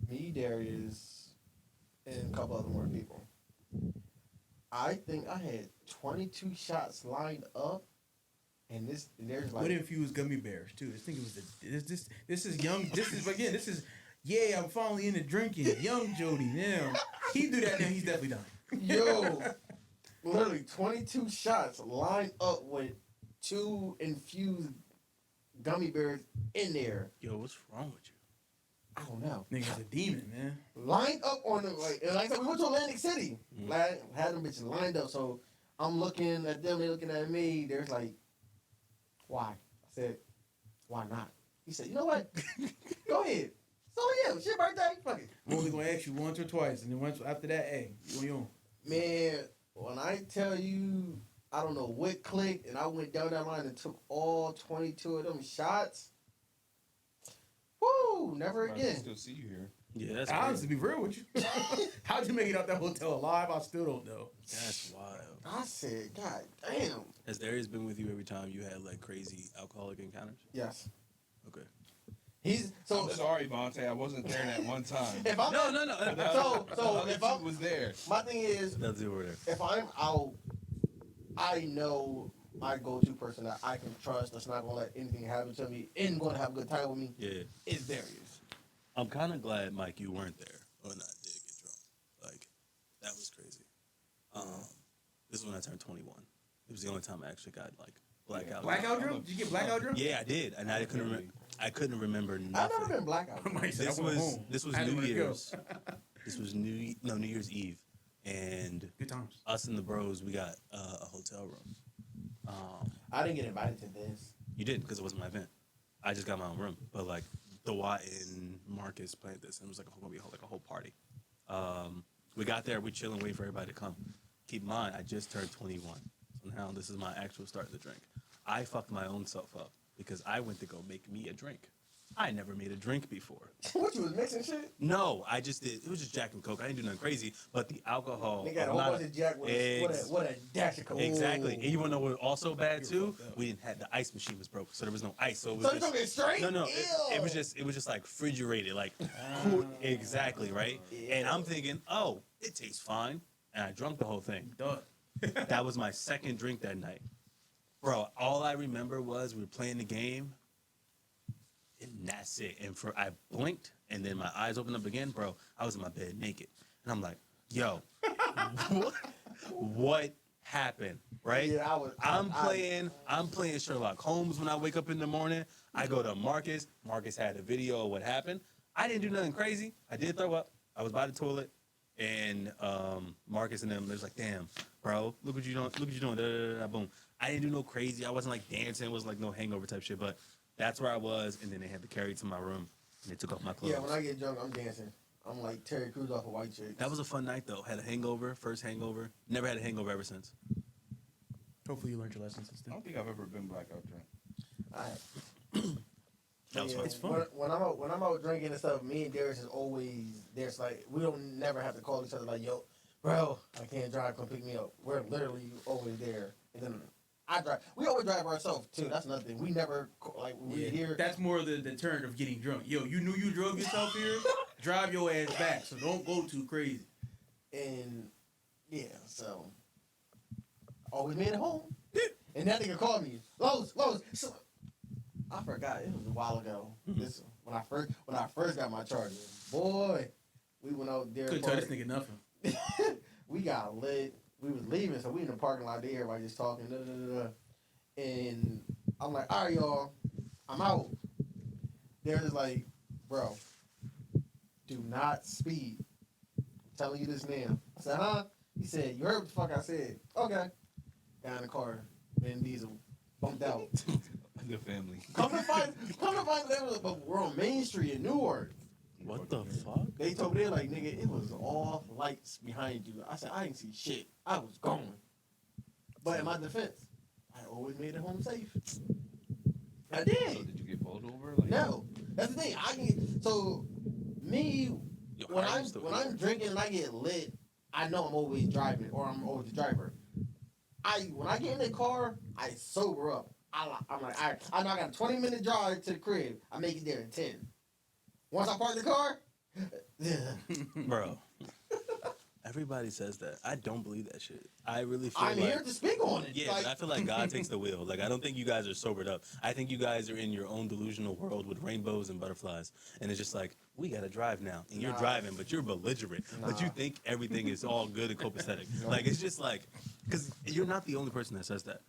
Me, Darius, and a couple other more people. I think I had 22 shots lined up, and there's like What infused gummy bears too? I think it was this is young. This is yeah. I'm finally into drinking. Young Jody now. He do that now. He's definitely done. yo, literally 22 shots lined up with 2 infused gummy bears in there. Yo, what's wrong with you? I don't know. Nigga's a demon, man. Lined up on them, and like I said, we went to Atlantic City. Had them bitches lined up. So I'm looking at them, they looking at me. There's like, why? I said, why not? He said, you know what? Go ahead. So yeah, it's your birthday. Fuck it. I'm only gonna ask you once or twice, and then once after that, hey, you on your own. Man, when I tell you, I don't know what clicked, and I went down that line and took all 22 of them shots. Woo! Never I again. still see you here. Yeah, that's Honestly, crazy. to be real with you, how'd you make it out that hotel alive? I still don't know. That's wild. I said, God damn. Has Darius been with you every time you had like crazy alcoholic encounters? Yes. Okay. He's so. I'm sorry, Vontae. I wasn't there that one time. If I'm No. So if I was there. my thing is, That's it over there. if I'm out, I know my go-to person that I can trust that's not gonna let anything happen to me and gonna have a good time with me Yeah. is Darius. I'm kind of glad, Mike, you weren't there when I did get drunk. Like, that was crazy. This is when I turned 21. It was the only time I actually got like blackout. Blackout drunk? Did you get blackout drunk? Yeah, I did, and I couldn't remember. I couldn't remember I've nothing. never been blackout. Mike said, This I went was home. this was I had New nowhere to go. Year's. This was New Year's Eve, and Good times. us and the bros, we got a hotel room. I didn't get invited to this. You didn't because it wasn't my event. I just got my own room, but like Dwight and Marcus played this, and it was like a whole party. We got there, we chilling, waiting for everybody to come. Keep in mind, I just turned 21, so now this is my actual start to drink. I fucked my own self up because I went to go make me a drink. I never made a drink before. What, you was mixing shit? No, I just did. It was just Jack and Coke. I didn't do nothing crazy, but the alcohol. They got a whole bunch of Jack with a dash of Coke. Exactly. And you want to know what was also bad You're too? fucked up. We didn't have the ice machine was broke, so there was no ice. So it was So you just, took it straight? no. Ew. It was just like refrigerated, like exactly right. And I'm thinking, oh, it tastes fine, and I drunk the whole thing. Duh. That was my second drink that night, bro. All I remember was we were playing the game, and that's it. And I blinked, and then my eyes opened up again, bro. I was in my bed naked, and I'm like, yo, what happened? Right? Yeah, I'm playing Sherlock Holmes when I wake up in the morning. I go to Marcus. Marcus had a video of what happened. I didn't do nothing crazy. I did throw up. I was by the toilet, and Marcus and them was like, "Damn, bro, look what you doing! Look what you doing!" Da, da, da, da, boom. I didn't do no crazy. I wasn't like dancing. It was like no hangover type shit. But that's where I was. And then they had to carry it to my room, and they took off my clothes. Yeah, when I get drunk, I'm dancing. I'm like Terry Crews off a White Chick. That was a fun night though. Had a hangover, first hangover. Never had a hangover ever since. Hopefully you learned your lessons since I then. don't think I've ever been blackout drunk. That was fun. It's fun. When I'm out drinking and stuff, me and Darius is always there's like we don't never have to call each other like, yo, bro, I can't drive, come pick me up. We're literally always there. And then I drive. We always drive ourselves too. That's another thing. We never like when we here. That's more the deterrent of getting drunk. Yo, you knew you drove yourself here. Drive your ass back. So don't go too crazy. And yeah, so always made it home. And that nigga called me, Lowe's. So, I forgot it was a while ago. This when I first got my Charger. Boy, we went out there. Couldn't tell this nigga nothing. We got lit. We was leaving, so we in the parking lot there, everybody just talking. And I'm like, all right, y'all, I'm out. They're just like, bro, do not speed. I'm telling you this now. I said, huh? He said, you heard what the fuck I said. Okay. Got in the car. Vin Diesel bumped out. The family. Come to find that, but we're on Main Street in Newark. What the fuck? They told me, they're like, nigga, it was all lights behind you. I said, I didn't see shit. I was gone. But in my defense, I always made it home safe. I did. So did you get pulled over? Like, No. That's the thing. I can get, so me, Yo, when I'm I'm still when here. I'm drinking and I get lit, I know I'm always driving or I'm always the driver. When I get in the car, I sober up. I'm like, all right, I know I got a 20-minute drive to the crib. I make it there in 10. Once I park the car, Bro. Everybody says that. I don't believe that shit. I really feel I'm like... here to speak on it. Yeah, but I feel like God takes the wheel. Like, I don't think you guys are sobered up. I think you guys are in your own delusional world with rainbows and butterflies. And it's just like, we got to drive now. And you're Nah. driving, but you're belligerent. But you Nah. think everything is all good and copacetic. Like, it's just like, because you're not the only person that says that.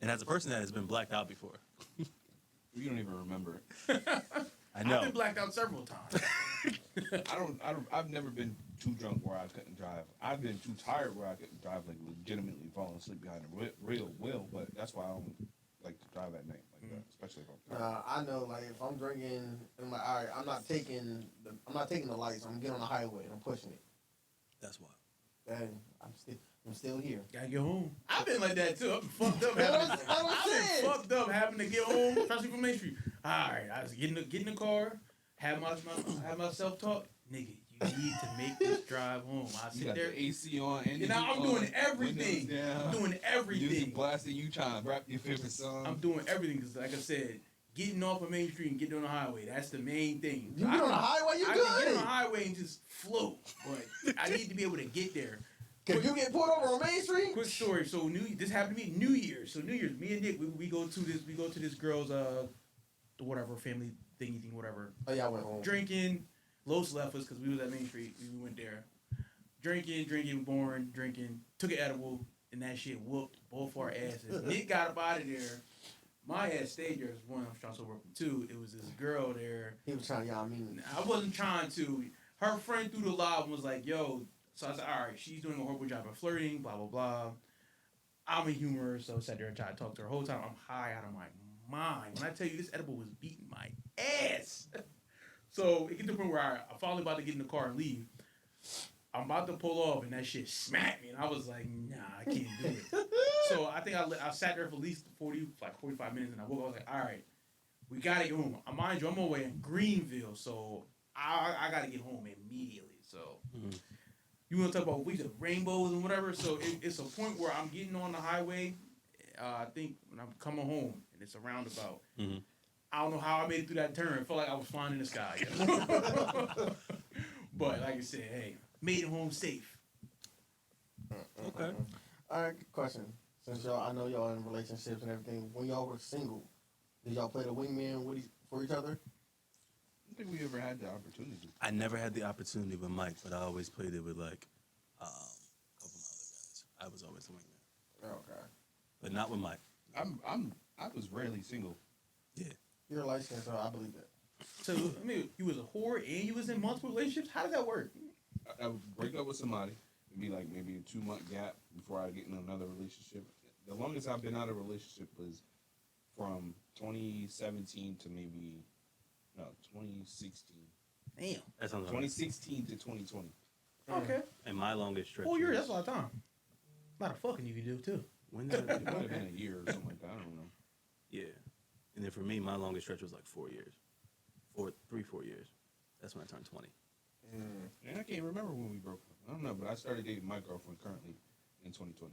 And as a person that has been blacked out before. You don't even remember. I know. I've been blacked out several times. I've never been too drunk where I couldn't drive. I've been too tired where I couldn't drive, like legitimately falling asleep behind the real wheel. But that's why I don't like to drive at night like that, especially if I'm tired. I know, like if I'm drinking, I'm like, all right, I'm not taking the lights. I'm getting on the highway and I'm pushing it. That's why. And I'm still here. Gotta get home. I've been like that too. I've been fucked up. That's what I'm I've been saying. fucked up having to get home, especially from Main Street. All right, I was get in the car, have my self talk. Nigga, you need to make this drive home. I You sit got there. the AC on, and You know, I'm doing everything. I'm doing Music everything. blasting, you trying to rap your favorite song. I'm doing everything because, like I said, getting off of Main Street and getting on the highway, that's the main thing. You get on the highway, you I good. can get on the highway and just float, but I need to be able to get there. Can you get pulled over on Main Street? Quick story. So this happened to me New Year's. So New Year's, me and Nick, we go to this girl's whatever family thingy thing, whatever. Oh yeah, I went home. Drinking. Los left us because we was at Main Street. We went there. Drinking, boring, drinking. Took an edible, and that shit whooped both our asses. Nick got up out of there. My ass stayed there. One, I was trying to sober up. Two, it was this girl there. He was trying, I mean, I wasn't trying to. Her friend threw the lob and was like, yo. So I said, all right, she's doing a horrible job of flirting, blah, blah, blah. I'm a humorist, so I sat there and tried to talk to her. The whole time, I'm high out of my mind. When I tell you this edible was beating my ass. So it gets to the point where I'm finally about to get in the car and leave. I'm about to pull off, and that shit smacked me. And I was like, nah, I can't do it. So I think I sat there for at least 45 minutes, and I woke up. I was like, all right, we got to get home. Mind you, I'm on my way in Greenville, so I got to get home immediately. So you want to talk about the rainbows and whatever. So it's a point where I'm getting on the highway. I think when I'm coming home, and it's a roundabout. Mm-hmm. I don't know how I made it through that turn. It felt like I was flying in the sky. But like I said, hey, made it home safe. Okay. All right, question. Since I know y'all in relationships and everything, when y'all were single, did y'all play the wingman for each other? I don't think we ever had the opportunity. I never had the opportunity with Mike, but I always played it with, like, a couple of other guys. I was always the wingman. Okay. But not with Mike. I was rarely single. Yeah. You're a light skin, so I believe that. So I mean, you was a whore and you was in multiple relationships. How did that work? I would break up with somebody. It'd be like maybe a 2-month gap before I get in another relationship. The longest I've been out of a relationship was from 2017 to 2016. Damn. That sounds right. 2016 to 2020. Okay. And my longest stretch 4 years. was- That's a lot of time. A lot of fucking you can do too. When did It might have been a year or something like that. I don't know. Yeah. And then for me, my longest stretch was like 4 years. 4 years. That's when I turned 20. And I can't remember when we broke up. I don't know, but I started dating my girlfriend currently in 2020.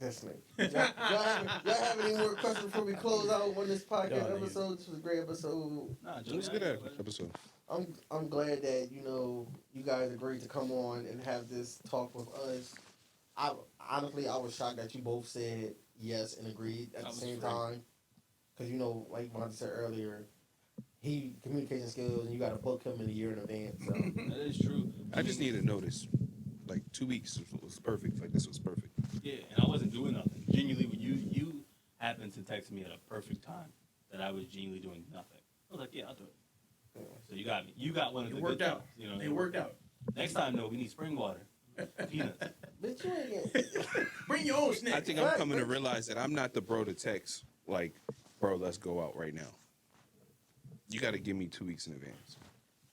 That's me. Y'all have any more questions before we close out on this podcast Y'all episode? This was a great episode. Nah, It was a good episode. I'm glad that you guys agreed to come on and have this talk with us. I honestly I was shocked that you both said yes and agreed at the same time. Because like Monty said earlier, he communication skills and you got to book him in a year in advance. So That is true. I just needed notice. Like 2 weeks was perfect. Like this was perfect. Yeah, and I wasn't doing nothing. Genuinely, when you happened to text me at a perfect time that I was genuinely doing nothing. I was like, yeah, I'll do it. So you got me. You got one of the It worked good out. things, It worked out. Next time, though, we need spring water, peanuts. bitch, you ain't Bring your own snake. I think I'm coming to realize that I'm not the bro to text like, bro, let's go out right now. You got to give me 2 weeks in advance.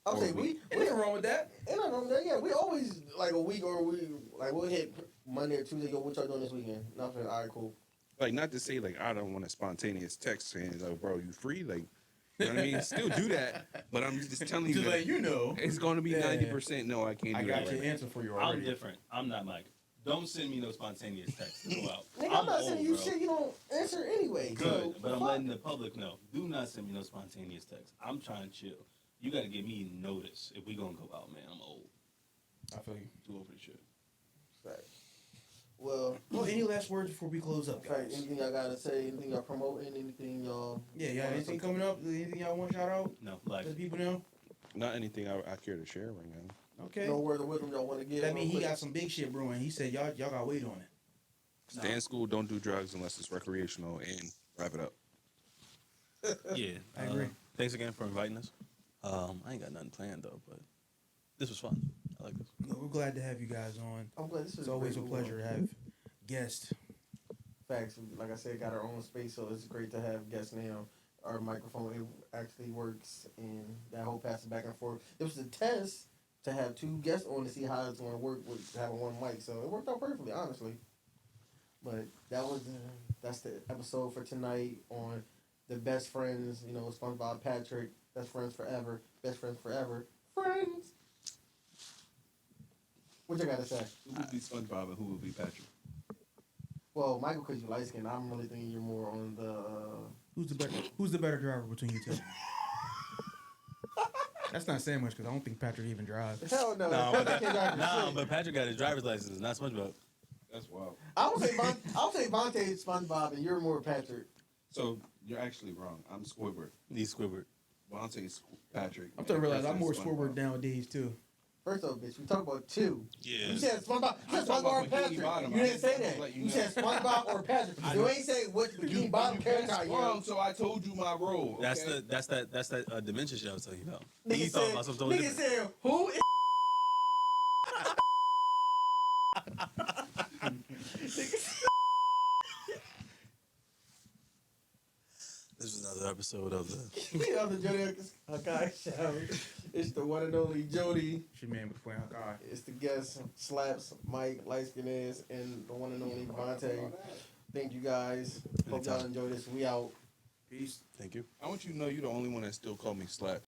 Okay, Or we Ain't nothing wrong with that. ain't nothing wrong with that. Yeah, we always like a week or we'll hit Monday or Tuesday. Yo, what y'all doing this weekend? Nothing. All right, cool. Like, not to say like I don't want a spontaneous text saying like, bro, you free? Like, you know what I mean? Still do that, but I'm just telling you To that let you know, it's going to be Yeah. 90%. No, I can't I do got that. your Right answer for you I'm already. different. I'm not Mike. Don't send me no spontaneous texts to go out. Nigga, I'm not old, sending you bro. shit you don't answer anyway. Good, So, but I'm fuck. letting the public know. Do not send me no spontaneous texts. I'm trying to chill. You got to give me notice if we gonna go out, man. I'm old. I feel you. Too old for this shit. Facts. Well, Any last words before we close up, facts, guys? anything y'all gotta say? Anything y'all promoting? Anything y'all? Yeah, anything coming up? Anything y'all want to shout out? No, Let like the people know. Not anything I care to share right now. Okay. No word of wisdom y'all want to give? That means he real quick? got some big shit brewing. He said y'all got to wait on it. Stay in school. Don't do drugs unless it's recreational. And wrap it up. yeah, I agree. Thanks again for inviting us. I ain't got nothing planned though, but this was fun. I like this. No, we're glad to have you guys on. I'm glad this is It's always a great. pleasure to have guests. Facts. Like I said, got our own space, so it's great to have guests now. Our microphone it actually works, and that whole passing back and forth. It was a test to have two guests on to see how it's going to work with having one mic. So it worked out perfectly, honestly. But that's the episode for tonight on the best friends. SpongeBob, Patrick, best friends forever, best friends forever, friends. What you gotta say? Who would be SpongeBob and who would be Patrick? Well, Michael, because you light skinned, I'm really thinking you're more on the. Who's the better driver between you two? That's not saying much because I don't think Patrick even drives. Hell no. No, Patrick can't drive for Nah, shit. but Patrick got his driver's license, not SpongeBob. That's wild. I would say Vontae is SpongeBob, and you're more Patrick. So you're actually wrong. I'm Squidward. He's Squidward. Vontae's Patrick. I'm starting to realize I'm more Chris is Squidward nowadays too. First off, bitch, we talk about two. Yeah. You said SpongeBob. You said I'm talking SpongeBob or about Bikini Patrick. Bottom. You didn't say I that. let you You know. said SpongeBob or Patrick. You ain't say what Bikini Bottom character I wrong, am. so I told you my role. That's okay? that dementia shit I was telling you about. Nigga He thought said, about something totally nigga different. said, who is This was another episode of the. the other Jodi and Hakaii show? It's the one and only Jodi. She man between her guy. It's the guest, Slaps, Mike, Light Skin Ass, and the one and only Vontae. Thank you guys. Hope y'all enjoy this. We out. Peace. Thank you. I want you to know you're the only one that still call me Slaps.